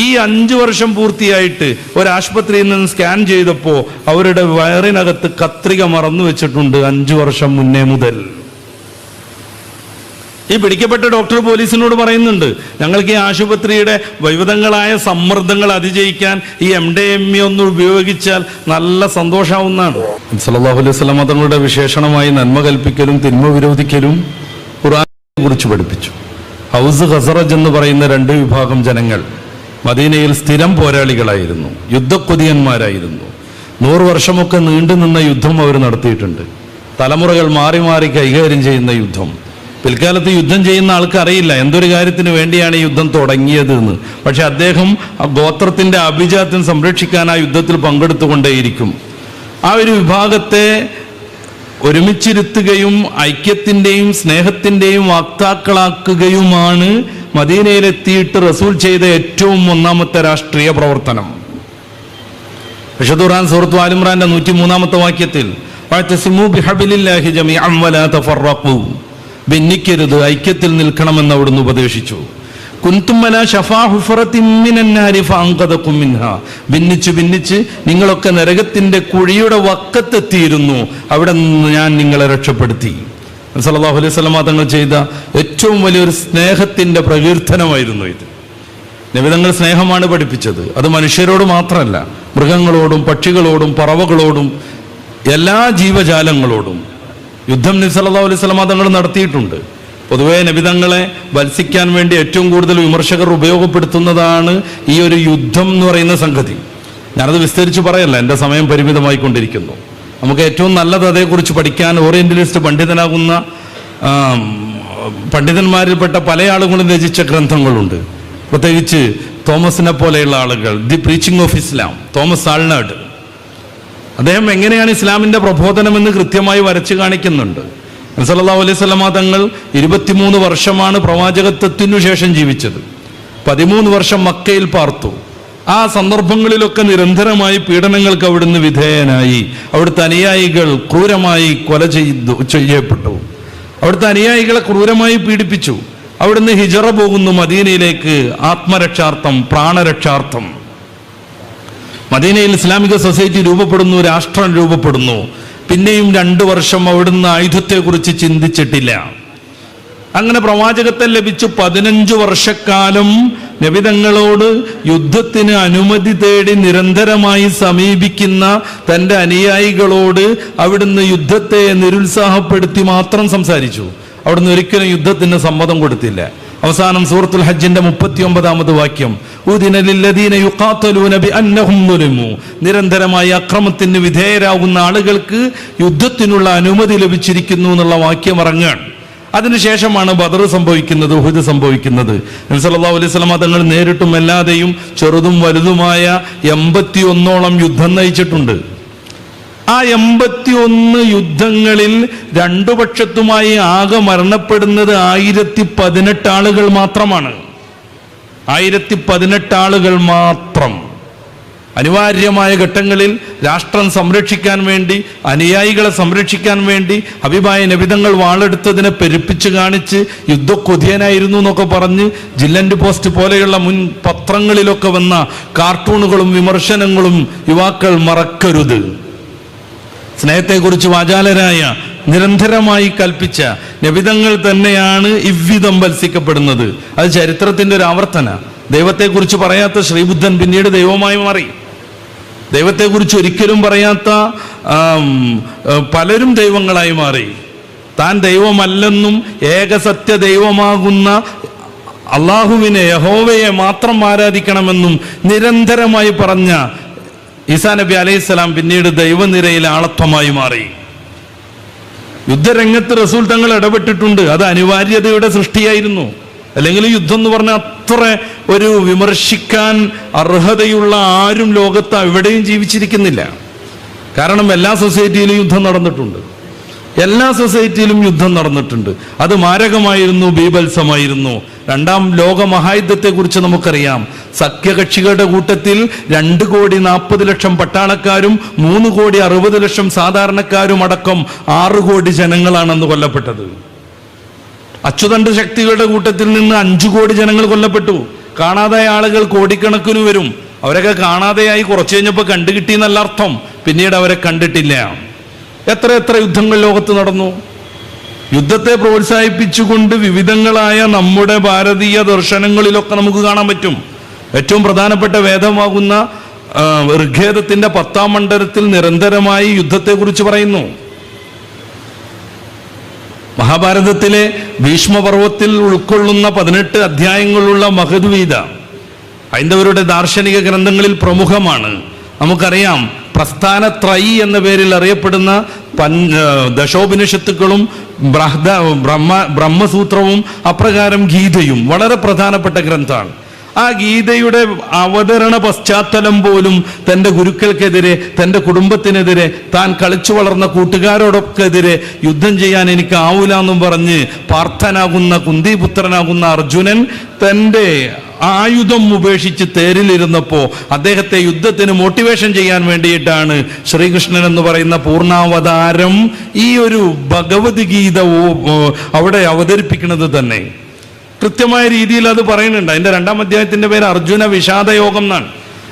ഈ 5 വർഷം പൂർത്തിയായിട്ട് ഒരാശുപത്രിയിൽ നിന്ന് സ്കാൻ ചെയ്തപ്പോൾ അവരുടെ വയറിനകത്ത് കത്രിക മറന്നു വെച്ചിട്ടുണ്ട് 5 വർഷം മുന്നേ മുതൽ. ഈ പിടിക്കപ്പെട്ട ഡോക്ടർ പോലീസിനോട് പറയുന്നുണ്ട്, ഞങ്ങൾക്ക് ഈ ആശുപത്രിയുടെ വിവിധങ്ങളായ സമ്മർദ്ദങ്ങൾ അതിജയിക്കാൻ ഈ MDMA ഒന്ന് ഉപയോഗിച്ചാൽ നല്ല സന്തോഷാവുന്നതാണ്. സല്ലല്ലാഹു അലൈഹി വസല്ലം തങ്ങളുടെ വിശേഷണമായി നന്മ കൽപ്പിക്കലും തിന്മ വിരോധിക്കലും ഖുർആനെ കുറിച്ച് പഠിപ്പിച്ചു. ഹൗസ് ഖസറജ് എന്ന് പറയുന്ന 2 വിഭാഗം ജനങ്ങൾ മദീനയിൽ സ്ഥിരം പോരാളികളായിരുന്നു, യുദ്ധക്കൊതിയന്മാരായിരുന്നു. 100 വർഷമൊക്കെ നീണ്ടുനിന്ന യുദ്ധം അവർ നടത്തിയിട്ടുണ്ട്. തലമുറകൾ മാറി മാറി കൈകാര്യം ചെയ്യുന്ന യുദ്ധം. പിൽക്കാലത്ത് യുദ്ധം ചെയ്യുന്ന ആൾക്ക് അറിയില്ല എന്തൊരു കാര്യത്തിന് വേണ്ടിയാണ് ഈ യുദ്ധം തുടങ്ങിയത് എന്ന്. പക്ഷെ അദ്ദേഹം ഗോത്രത്തിന്റെ അഭിജാത്യം സംരക്ഷിക്കാൻ ആ യുദ്ധത്തിൽ പങ്കെടുത്തുകൊണ്ടേയിരിക്കും. ആ ഒരു വിഭാഗത്തെ ഒരുമിച്ചിരുത്തുകയും ഐക്യത്തിന്റെയും സ്നേഹത്തിന്റെയും വാക്താക്കളാക്കുകയുമാണ് മദീനയിലെത്തിയിട്ട് റസൂൽ ചെയ്ത ഏറ്റവും ഒന്നാമത്തെ രാഷ്ട്രീയ പ്രവർത്തനം. വിശുദ്ധ ഖുർആൻ സൂറത്ത് ആൽ ഇംറാന്റെ 103-ാമത്തെ വാക്യത്തിൽ വഅ്തസിമൂ ബിഹബ്ലില്ലാഹി ജമീഅൻ വലാ തഫറഖൂ, ഭിന്നിക്കരുത്, ഐക്യത്തിൽ നിൽക്കണമെന്ന് അവിടുന്ന് ഉപദേശിച്ചു. കുൻതും അലാ ശഫാ ഹുഫറത്തിൻ മിനൻ നാരി ഫഅൻഖദകും മിൻഹാ, ഭിന്നിച്ച് നിങ്ങളൊക്കെ നരകത്തിന്റെ കുഴിയുടെ വക്കത്തെത്തിയിരുന്നു, അവിടെ നിന്ന് ഞാൻ നിങ്ങളെ രക്ഷപ്പെടുത്തി. സല്ലല്ലാഹു അലൈഹി വസല്ലം തങ്ങൾ ചെയ്ത ഏറ്റവും വലിയൊരു സ്നേഹത്തിന്റെ പ്രകീർത്തനമായിരുന്നു ഇത്. നബി തങ്ങൾ സ്നേഹമാണ് പഠിപ്പിച്ചത്. അത് മനുഷ്യരോട് മാത്രമല്ല, മൃഗങ്ങളോടും പക്ഷികളോടും പറവകളോടും എല്ലാ ജീവജാലങ്ങളോടും യുദ്ധം നബി സല്ലല്ലാഹു അലൈഹി വസല്ലം തങ്ങൾ നടത്തിയിട്ടുണ്ട്. പൊതുവെ നബിതങ്ങളെ വത്സിക്കാൻ വേണ്ടി ഏറ്റവും കൂടുതൽ വിമർശകർ ഉപയോഗപ്പെടുത്തുന്നതാണ് ഈ ഒരു യുദ്ധം എന്ന് പറയുന്ന സംഗതി. ഞാനത് വിസ്തരിച്ച് പറയല്ല, എൻ്റെ സമയം പരിമിതമായിക്കൊണ്ടിരിക്കുന്നു. നമുക്ക് ഏറ്റവും നല്ലത് അതേക്കുറിച്ച് പഠിക്കാൻ ഓറിയന്റലിസ്റ്റ് പണ്ഡിതനാകുന്ന പണ്ഡിതന്മാരിൽപ്പെട്ട പല ആളുകളും രചിച്ച ഗ്രന്ഥങ്ങളുണ്ട്. പ്രത്യേകിച്ച് തോമസിനെ പോലെയുള്ള ആളുകൾ, the preaching of Islam, Thomas Arnold. അദ്ദേഹം എങ്ങനെയാണ് ഇസ്ലാമിന്റെ പ്രബോധനമെന്ന് കൃത്യമായി വരച്ചു കാണിക്കുന്നുണ്ട്. സല്ലല്ലാഹു അലൈഹി വസല്ലം തങ്ങൾ 23 വർഷമാണ് പ്രവാചകത്വത്തിനു ശേഷം ജീവിച്ചത്. 13 വർഷം മക്കയിൽ പാർത്തു. ആ സന്ദർഭങ്ങളിലൊക്കെ നിരന്തരമായി പീഡനങ്ങൾക്ക് അവിടുന്ന് വിധേയനായി. അവിടുത്തെ അനുയായികൾ ക്രൂരമായി കൊല ചെയ്യപ്പെട്ടു. അവിടുത്തെ അനുയായികളെ ക്രൂരമായി പീഡിപ്പിച്ചു. അവിടുന്ന് ഹിജറ പോകുന്നു മദീനയിലേക്ക്, ആത്മരക്ഷാർത്ഥം, പ്രാണരക്ഷാർത്ഥം. മദീനയിൽ ഇസ്ലാമിക സൊസൈറ്റി രൂപപ്പെടുന്നു, രാഷ്ട്രം രൂപപ്പെടുന്നു. പിന്നെയും 2 വർഷം അവിടുന്ന് ആയുധത്തെക്കുറിച്ച് ചിന്തിച്ചിട്ടില്ല. അങ്ങനെ പ്രവാചകത്തെ ലഭിച്ചു 15 വർഷക്കാലം നബിതങ്ങളോട് യുദ്ധത്തിന് അനുമതി തേടി നിരന്തരമായി സമീപിക്കുന്ന തൻ്റെ അനുയായികളോട് അവിടുന്ന് യുദ്ധത്തെ നിരുത്സാഹപ്പെടുത്തി മാത്രം സംസാരിച്ചു. അവിടുന്ന് ഒരിക്കലും യുദ്ധത്തിന് സമ്മതം കൊടുത്തില്ല. അവസാനം സൂറത്തുൽ ഹജ്ജിന്റെ 39-ാമത് വാക്യം, നിരന്തരമായി അക്രമത്തിന് വിധേയരാകുന്ന ആളുകൾക്ക് യുദ്ധത്തിനുള്ള അനുമതി ലഭിച്ചിരിക്കുന്നു എന്നുള്ള വാക്യം ഇറങ്ങാൻ. അതിനുശേഷമാണ് ബദർ സംഭവിക്കുന്നത്, ഉഹുദ് സംഭവിക്കുന്നത്. നബി സല്ലല്ലാഹു അലൈഹി വസല്ലം തങ്ങൾ നേരിട്ടും അല്ലാതെയും ചെറുതും വലുതുമായ 81ഓളം യുദ്ധം നയിച്ചിട്ടുണ്ട്. ആ 81 യുദ്ധങ്ങളിൽ 2 പക്ഷത്തുമായി ആകെ മരണപ്പെടുന്നത് 1018 ആളുകൾ മാത്രമാണ്. 1018 ആളുകൾ മാത്രം. അനിവാര്യമായ ഘട്ടങ്ങളിൽ രാഷ്ട്രം സംരക്ഷിക്കാൻ വേണ്ടി, അനുയായികളെ സംരക്ഷിക്കാൻ വേണ്ടി ഹബീബായ നബിതങ്ങൾ വാളെടുത്തതിനെ പെരുപ്പിച്ച് കാണിച്ച് യുദ്ധക്കൊതിയനായിരുന്നു എന്നൊക്കെ പറഞ്ഞ് ജില്ലൻഡ് പോസ്റ്റ് പോലെയുള്ള മുൻ പത്രങ്ങളിലൊക്കെ വന്ന കാർട്ടൂണുകളും വിമർശനങ്ങളും യുവാക്കൾ മറക്കരുത്. സ്നേഹത്തെക്കുറിച്ച് വാചാലരായ, നിരന്തരമായി കൽപ്പിച്ച നബിതങ്ങൾ തന്നെയാണ് ഇவ்விதം വത്സിക്കപ്പെടുന്നത്. അത് ചരിത്രത്തിന്റെ ഒരു ആവർത്തന. ദൈവത്തെക്കുറിച്ച് പറയാത്ത ശ്രീബുദ്ധൻ പിന്നീട് ദൈവമായി മാറി. ദൈവത്തെക്കുറിച്ച് ഒരിക്കലും പറയാത്ത പലരും ദൈവങ്ങളായി മാറി. താൻ ദൈവമല്ലെന്നും ഏകസത്യ ദൈവമാകുന്ന അള്ളാഹുവിനെ, യഹോവയെ മാത്രം ആരാധിക്കണമെന്നും നിരന്തരമായി പറഞ്ഞ ഈസാ നബി അലൈഹിസ്സലാം പിന്നീട് ദൈവനിരയിൽ ആളത്വമായി മാറി. യുദ്ധരംഗത്ത് റസൂൽ തങ്ങൾ ഇടപെട്ടിട്ടുണ്ട്. അത് അനിവാര്യതയുടെ സൃഷ്ടിയായിരുന്നു. അല്ലെങ്കിൽ യുദ്ധം എന്ന് പറഞ്ഞാൽ അത്ര ഒരു വിമർശിക്കാൻ അർഹതയുള്ള ആരും ലോകത്ത് എവിടെയും ജീവിച്ചിരിക്കുന്നില്ല. കാരണം എല്ലാ സൊസൈറ്റിയിലും യുദ്ധം നടന്നിട്ടുണ്ട്. എല്ലാ സൊസൈറ്റിയിലും യുദ്ധം നടന്നിട്ടുണ്ട്. അത് മാരകമായിരുന്നു, ബീഭത്സമായിരുന്നു. 2ാം ലോക മഹായുദ്ധത്തെക്കുറിച്ച് നമുക്കറിയാം. സഖ്യകക്ഷികളുടെ കൂട്ടത്തിൽ 2,40,00,000 പട്ടാളക്കാരും 3,60,00,000 സാധാരണക്കാരും അടക്കം 6 കോടി ജനങ്ങളാണ് അന്ന് കൊല്ലപ്പെട്ടത്. അച്ചുതണ്ട് ശക്തികളുടെ കൂട്ടത്തിൽ നിന്ന് 5 കോടി ജനങ്ങൾ കൊല്ലപ്പെട്ടു. കാണാതായ ആളുകൾ കോടിക്കണക്കിന് വരും. അവരൊക്കെ കാണാതെയായി കുറച്ചു കഴിഞ്ഞപ്പോൾ കണ്ടുകിട്ടി എന്നല്ല അർത്ഥം. പിന്നീട് അവരെ കണ്ടിട്ടില്ല. എത്ര യുദ്ധങ്ങൾ ലോകത്ത് നടന്നു. യുദ്ധത്തെ പ്രോത്സാഹിപ്പിച്ചുകൊണ്ട് വിവിധങ്ങളായ നമ്മുടെ ഭാരതീയ ദർശനങ്ങളിലൊക്കെ നമുക്ക് കാണാൻ പറ്റും. ഏറ്റവും പ്രധാനപ്പെട്ട വേദമാകുന്ന ഋഗ്വേദത്തിന്റെ 10-ാം മണ്ഡലത്തിൽ നിരന്തരമായി യുദ്ധത്തെക്കുറിച്ച് പറയുന്നു. മഹാഭാരതത്തിലെ ഭീഷ്മപർവത്തിൽ ഉൾക്കൊള്ളുന്ന 18 അധ്യായങ്ങളുള്ള മഹദ്ഗീത ഹൈന്ദവരുടെ ദാർശനിക ഗ്രന്ഥങ്ങളിൽ പ്രമുഖമാണ്. നമുക്കറിയാം, പ്രസ്ഥാനത്രയി എന്ന പേരിൽ അറിയപ്പെടുന്ന ദശോപനിഷത്തുക്കളും ബ്രഹ്മസൂത്രവും അപ്രകാരം ഗീതയും വളരെ പ്രധാനപ്പെട്ട ഗ്രന്ഥമാണ്. ആ ഗീതയുടെ അവതരണ പശ്ചാത്തലം പോലും തൻ്റെ ഗുരുക്കൾക്കെതിരെ, തൻ്റെ കുടുംബത്തിനെതിരെ, താൻ കളിച്ചു വളർന്ന കൂട്ടുകാരോടൊക്കെതിരെ യുദ്ധം ചെയ്യാൻ എനിക്ക് ആവൂല എന്നും പറഞ്ഞ് പാർത്ഥനാകുന്ന കുന്തിപുത്രനാകുന്ന അർജുനൻ തൻ്റെ ആയുധം ഉപേക്ഷിച്ച് തേരിലിരുന്നപ്പോൾ അദ്ദേഹത്തെ യുദ്ധത്തിന് മോട്ടിവേഷൻ ചെയ്യാൻ വേണ്ടിയിട്ടാണ് ശ്രീകൃഷ്ണൻ എന്ന് പറയുന്ന പൂർണ്ണാവതാരം ഈ ഒരു ഭഗവത്ഗീത അവിടെ അവതരിപ്പിക്കുന്നത് തന്നെ. കൃത്യമായ രീതിയിൽ അത് പറയുന്നുണ്ട്. അതിന്റെ 2-ാം അധ്യായത്തിന്റെ പേര് അർജുന വിഷാദയോഗം എന്നാണ്.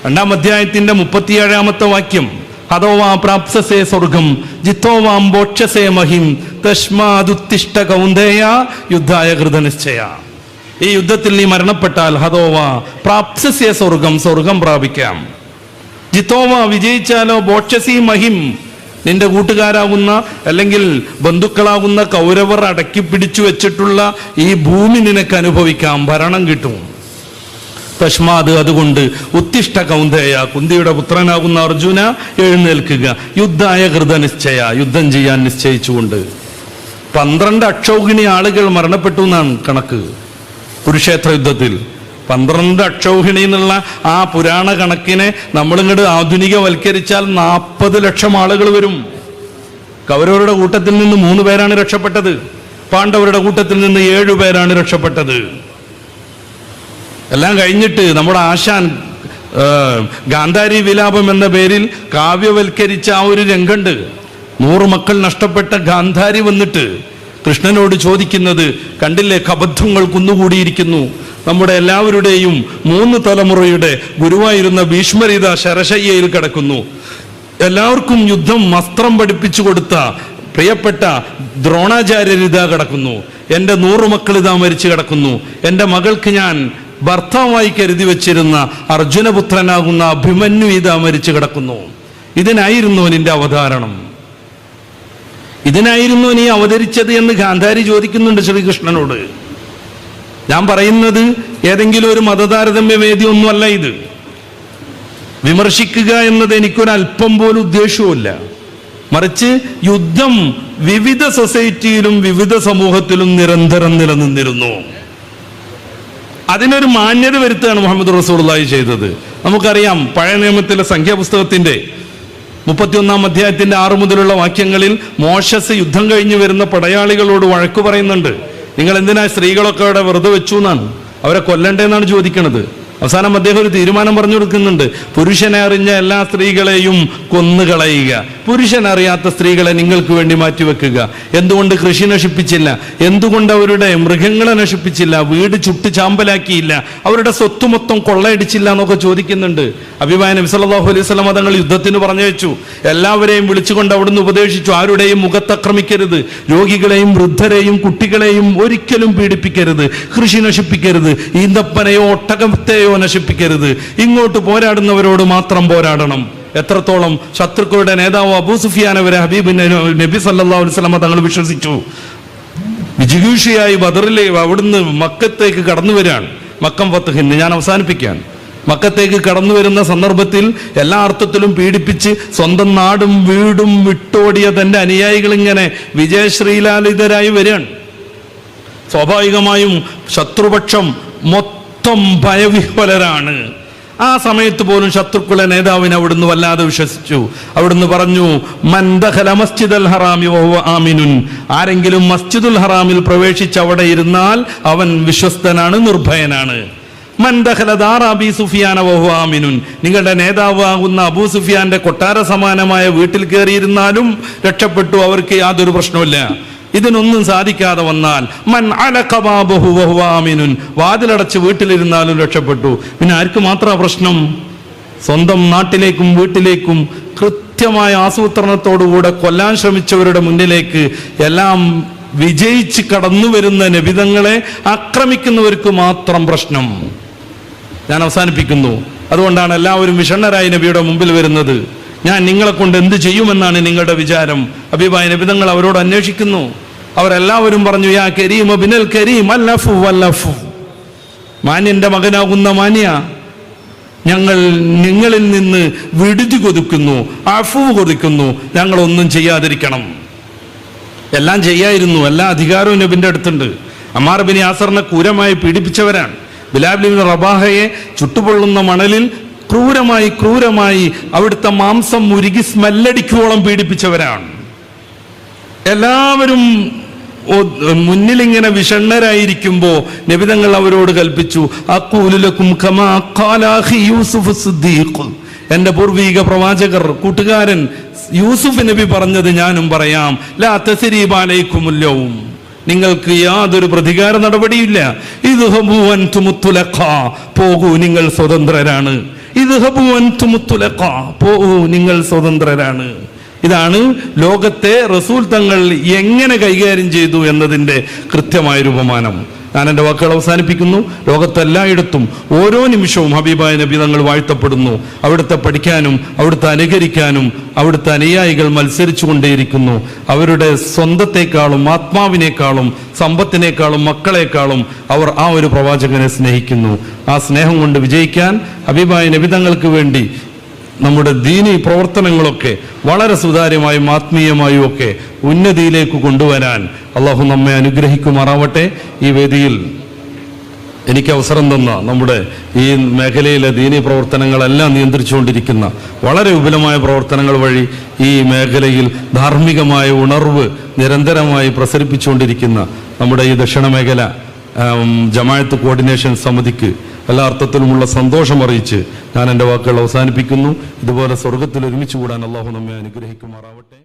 2-ാം അധ്യായത്തിന്റെ 37-ാമത്തെ വാക്യം, ഹതോവാ പ്രാപ്സസേ സ്വർഗം ജിത്തോവാം ബോക്ഷസേ മഹിം തസ്മാദുത്തിഷ്ഠ കൗന്ദേയ യുദ്ധായ കൃതനിശ്ചയ. ഈ യുദ്ധത്തിൽ നീ മരണപ്പെട്ടാൽ ഹതോവാ പ്രാപ്സസേ സ്വർഗം, സ്വർഗം പ്രാപിക്കാം. ജിത്തോവാ വിജയിച്ചാലോ ബോക്ഷസി മഹിം, നിന്റെ കൂട്ടുകാരാകുന്ന അല്ലെങ്കിൽ ബന്ധുക്കളാകുന്ന കൗരവർ അടക്കി പിടിച്ചു വെച്ചിട്ടുള്ള ഈ ഭൂമി നിനക്ക് അനുഭവിക്കാം, ഭരണം കിട്ടും. തസ്മാത്, അതുകൊണ്ട് ഉത്തിഷ്ഠ കൗന്ദേയ, കുന്തിയുടെ പുത്രനാകുന്ന അർജുന എഴുന്നേൽക്കുക, യുദ്ധായ കൃതനിശ്ചയ, യുദ്ധം ചെയ്യാൻ നിശ്ചയിച്ചുകൊണ്ട്. 12 അക്ഷൗഹിണി ആളുകൾ മരണപ്പെട്ടു എന്നാണ് കണക്ക്. കുരുക്ഷേത്ര യുദ്ധത്തിൽ 12 അക്ഷൗഹിണി എന്നുള്ള ആ പുരാണ കണക്കിനെ നമ്മളിങ്ങോട്ട് ആധുനികവൽക്കരിച്ചാൽ 40 ലക്ഷം ആളുകൾ വരും. കൗരവരുടെ കൂട്ടത്തിൽ നിന്ന് 3 പേരാണ് രക്ഷപ്പെട്ടത്. പാണ്ഡവരുടെ കൂട്ടത്തിൽ നിന്ന് 7 പേരാണ് രക്ഷപ്പെട്ടത്. എല്ലാം കഴിഞ്ഞിട്ട് നമ്മുടെ ആശാൻ ഗാന്ധാരി വിലാപം എന്ന പേരിൽ കാവ്യവൽക്കരിച്ച ആ ഒരു രംഗണ്ട്. 100 മക്കൾ നഷ്ടപ്പെട്ട ഗാന്ധാരി വന്നിട്ട് കൃഷ്ണനോട് ചോദിക്കുന്നത് കണ്ടില്ലേ, കബദ്ധങ്ങൾ കുന്നുകൂടിയിരിക്കുന്നു. നമ്മുടെ എല്ലാവരുടെയും 3 തലമുറയുടെ ഗുരുവായിരുന്ന ഭീഷ്മരിത ശരശയ്യയിൽ കിടക്കുന്നു. എല്ലാവർക്കും യുദ്ധം വസ്ത്രം പഠിപ്പിച്ചു കൊടുത്ത പ്രിയപ്പെട്ട ദ്രോണാചാര്യരിത കിടക്കുന്നു. എൻ്റെ 100 മക്കൾ ഇതാ മരിച്ചു കിടക്കുന്നു. എൻ്റെ മകൾക്ക് ഞാൻ ഭർത്താവായി കരുതി വെച്ചിരുന്ന അർജുനപുത്രനാകുന്ന അഭിമന്യു ഇതാ മരിച്ചു കിടക്കുന്നു. ഇതിനായിരുന്നു നിന്റെ അവതാരണം, ഇതിനായിരുന്നു നീ അവതരിച്ചത് എന്ന് ഗാന്ധാരി ചോദിക്കുന്നുണ്ട് ശ്രീകൃഷ്ണനോട്. ഞാൻ പറയുന്നത് ഏതെങ്കിലും ഒരു മതതാരതമ്യ വേദി ഒന്നുമല്ല ഇത്. വിമർശിക്കുക എന്നത് എനിക്കൊരല്പം പോലും ഉദ്ദേശവുമില്ല. മറിച്ച് യുദ്ധം വിവിധ സൊസൈറ്റിയിലും വിവിധ സമൂഹത്തിലും നിരന്തരം നിലനിന്നിരുന്നു. അതിനൊരു മാന്യത വരുത്തുകയാണ് മുഹമ്മദ് റസൂലുള്ളാഹി ചെയ്തത്. നമുക്കറിയാം, പഴയ നിയമത്തിലെ സംഖ്യാപുസ്തകത്തിന്റെ 31-ാം അധ്യായത്തിന്റെ 6 മുതലുള്ള വാക്യങ്ങളിൽ മോശസ് യുദ്ധം കഴിഞ്ഞു വരുന്ന പടയാളികളോട് വഴക്കു പറയുന്നുണ്ട്. നിങ്ങൾ എന്തിനാ സ്ത്രീകളൊക്കെ അവിടെ വെറുതെ വെച്ചു എന്നാണ്, അവരെ കൊല്ലണ്ടേന്നാണ് ചോദിക്കുന്നത്. അവസാനം അദ്ദേഹം ഒരു തീരുമാനം പറഞ്ഞു കൊടുക്കുന്നുണ്ട്. പുരുഷനെ അറിഞ്ഞ എല്ലാ സ്ത്രീകളെയും കൊന്നുകളയുക, പുരുഷനറിയാത്ത സ്ത്രീകളെ നിങ്ങൾക്ക് വേണ്ടി മാറ്റിവെക്കുക. എന്തുകൊണ്ട് കൃഷി നശിപ്പിച്ചില്ല? എന്തുകൊണ്ട് അവരുടെ മൃഗങ്ങളെ നശിപ്പിച്ചില്ല? വീട് ചുട്ട് ചാമ്പലാക്കിയില്ല? അവരുടെ സ്വത്ത് മൊത്തം കൊള്ളയടിച്ചില്ല എന്നൊക്കെ ചോദിക്കുന്നുണ്ട്. അഭിമായ നബി സല്ലല്ലാഹു അലൈഹി വസല്ലം തങ്ങൾ യുദ്ധത്തിന് പറഞ്ഞു വെച്ചു. എല്ലാവരെയും വിളിച്ചുകൊണ്ട് അവിടുന്ന് ഉപദേശിച്ചു, ആരുടെയും മുഖത്തക്രമിക്കരുത്, രോഗികളെയും വൃദ്ധരെയും കുട്ടികളെയും ഒരിക്കലും പീഡിപ്പിക്കരുത്, കൃഷി നശിപ്പിക്കരുത്, ഈന്തപ്പനയോ ഒട്ടകത്തെയോ നശിപ്പിക്കരുത്, ഇങ്ങോട്ട് പോരാടുന്നവരോട് മാത്രം പോരാടണം. എത്രത്തോളം ശത്രുക്കളുടെ നേതാവ് അബൂ സുഫിയാൻ വരെ ഹബീബ് നബി സല്ലല്ലാഹു അലൈഹി വസല്ലം തങ്ങൾ വിശ്വസിച്ചു. ജിഗൂഷിയായി ബദറിലെ അവിടുന്ന് മക്കത്തേക്ക് കടന്നു വരികയാണ്. മക്കം ഫത്ഹിന് ഞാൻ അവസാനിപ്പിക്കാൻ, മക്കത്തേക്ക് കടന്നു വരുന്ന സന്ദർഭത്തിൽ എല്ലാ അർത്ഥത്തിലും പീഡിപ്പിച്ച് സ്വന്തം നാടും വീടും വിട്ടോടിയ തന്റെ അനുയായികൾ ഇങ്ങനെ വിജയശ്രീലാലിതരായി വരികയാണ്. സ്വാഭാവികമായും ശത്രുപക്ഷം മൊത്തം ഭയവിഹ്വലരാണ്. ആ സമയത്ത് പോലും ശത്രുക്കളുടെ നേതാവിനെ അവിടുന്ന് വല്ലാതെ വിശ്വസിച്ചു. അവിടുന്ന് പറഞ്ഞു, മൻ ദഖല മസ്ജിദൽ ഹറാമി വഹുവ ആമിനുൻ, ആരെങ്കിലും മസ്ജിദുൽ ഹറാമിൽ പ്രവേശിച്ച് അവിടെ ഇരുന്നാൽ അവൻ വിശ്വസ്തനാണ്, നിർഭയനാണ്. മൻ ദഖല ദാറ അബീ സുഫിയാന വഹുവ ആമിനുൻ, നിങ്ങളുടെ നേതാവാകുന്ന അബൂ സുഫിയാന്റെ കൊട്ടാര സമാനമായ വീട്ടിൽ കയറിയിരുന്നാലും രക്ഷപ്പെട്ടു, അവർക്ക് യാതൊരു പ്രശ്നവുമില്ല. ഇതിനൊന്നും സാധിക്കാതെ വന്നാൽ മൻ അലഖ ബാബഹു വഹുവ ആമിനുൻ, വാതിലടച്ച് വീട്ടിലിരുന്നാലും രക്ഷപ്പെട്ടു. പിന്നെ ആർക്ക് മാത്രമാണ് പ്രശ്നം? സ്വന്തം നാട്ടിലേക്കും വീട്ടിലേക്കും കൃത്യമായ ആസൂത്രണത്തോടുകൂടെ കൊല്ലാൻ ശ്രമിച്ചവരുടെ മുന്നിലേക്ക് എല്ലാം വിജയിച്ച് കടന്നു വരുന്ന നബിതങ്ങളെ ആക്രമിക്കുന്നവർക്ക് മാത്രം പ്രശ്നം. ഞാൻ അവസാനിപ്പിക്കുന്നു. അതുകൊണ്ടാണ് എല്ലാവരും വിഷണ്ണരായി നബിയുടെ മുമ്പിൽ വരുന്നത്. ഞാൻ നിങ്ങളെ കൊണ്ട് എന്ത് ചെയ്യുമെന്നാണ് നിങ്ങളുടെ വിചാരം? ഹബീബായ നബിതങ്ങൾ അവരോട് അന്വേഷിക്കുന്നു. അവരെല്ലാവരും പറഞ്ഞു, യാ കരീം ബിനൽ കരീം അല്ലഫു വല്ലഫു, മാന്യന്റെ മകനാകുന്ന മാന്യ, ഞങ്ങൾ നിങ്ങളിൽ നിന്ന് വിടുതി കൊതിക്കുന്നു, അഫു കൊതിക്കുന്നു, ഞങ്ങളൊന്നും ചെയ്യാതിരിക്കണം. എല്ലാം ചെയ്യായിരുന്നു, എല്ലാ അധികാരവും നബിന്റെ അടുത്തുണ്ട്. അമ്മാർ ബിൻ യാസറിനെ ക്രൂരമായി പീഡിപ്പിച്ചവരാണ്. ബിലാൽ ബിൻ റബാഹയെ ചുട്ടുപൊള്ളുന്ന മണലിൽ ക്രൂരമായി അവിടുത്തെ മാംസം മുരുകി സ്മെല്ലടിക്കുവോളം പീഡിപ്പിച്ചവരാണ്. എല്ലാവരും മുന്നിലിങ്ങനെ വിഷണ്ണരായിരിക്കുമ്പോ നബിതങ്ങൾ അവരോട് കൽപ്പിച്ചു, അഖൂലുലക്കും കമാ ഖാല അഖി യൂസുഫ് സിദ്ദീഖ്, എന്റെ പൂർവീക പ്രവാചകർ കൂട്ടുകാരൻ യൂസുഫ് നബി പറഞ്ഞത് ഞാനും പറയാം. ലാ തസ്രീബ അലൈക്കുമുൽ യൗം, നിങ്ങൾക്ക് യാതൊരു പ്രതികാര നടപടിയില്ല. ഇദ്ഹബൂ അൻതും തുലഖാ, പോകൂ നിങ്ങൾ സ്വതന്ത്രരാണ്. ഇദ്ഹബൂ അൻതും തുലഖാ, പോകൂ നിങ്ങൾ സ്വതന്ത്രരാണ്. ഇതാണ് ലോകത്തെ റസൂൽ തങ്ങൾ എങ്ങനെ കൈകാര്യം ചെയ്തു എന്നതിൻ്റെ കൃത്യമായ രൂപമാനം. ഞാൻ എൻ്റെ വാക്കുകൾ അവസാനിപ്പിക്കുന്നു. ലോകത്തെല്ലായിടത്തും ഓരോ നിമിഷവും ഹബീബായ നബി തങ്ങൾ വാഴ്ത്തപ്പെടുന്നു. അവിടുത്തെ പഠിക്കാനും അവിടുത്തെ അനുകരിക്കാനും അവിടുത്തെ അനുയായികൾ മത്സരിച്ചു കൊണ്ടേയിരിക്കുന്നു. അവരുടെ സ്വന്തത്തെക്കാളും ആത്മാവിനേക്കാളും സമ്പത്തിനേക്കാളും മക്കളെക്കാളും അവർ ആ ഒരു പ്രവാചകനെ സ്നേഹിക്കുന്നു. ആ സ്നേഹം കൊണ്ട് വിജയിക്കാൻ ഹബീബായ നബി തങ്ങൾക്ക് വേണ്ടി നമ്മുടെ ദീനി പ്രവർത്തനങ്ങളൊക്കെ വളരെ സുതാര്യമായും ആത്മീയമായും ഒക്കെ ഉന്നതിയിലേക്ക് കൊണ്ടുവരാൻ അള്ളാഹു നമ്മെ അനുഗ്രഹിക്കുമാറാവട്ടെ. ഈ വേദിയിൽ എനിക്ക് അവസരം തന്ന നമ്മുടെ ഈ മേഖലയിലെ ദീനി പ്രവർത്തനങ്ങളെല്ലാം നിയന്ത്രിച്ചുകൊണ്ടിരിക്കുന്ന, വളരെ വിപുലമായ പ്രവർത്തനങ്ങൾ വഴി ഈ മേഖലയിൽ ധാർമ്മികമായ ഉണർവ് നിരന്തരമായി പ്രസരിപ്പിച്ചുകൊണ്ടിരിക്കുന്ന നമ്മുടെ ഈ ദക്ഷിണ മേഖല ജമാഅത്ത് കോർഡിനേഷൻ സമിതിക്ക് എല്ലാ അർത്ഥത്തിലുമുള്ള സന്തോഷം അറിയിച്ച് ഞാൻ എൻ്റെ വാക്കുകൾ അവസാനിപ്പിക്കുന്നു. ഇതുപോലെ സ്വർഗത്തിൽ ഒരുമിച്ച് കൂടാൻ അള്ളാഹു നമ്മെ അനുഗ്രഹിക്കുമാറാവട്ടെ.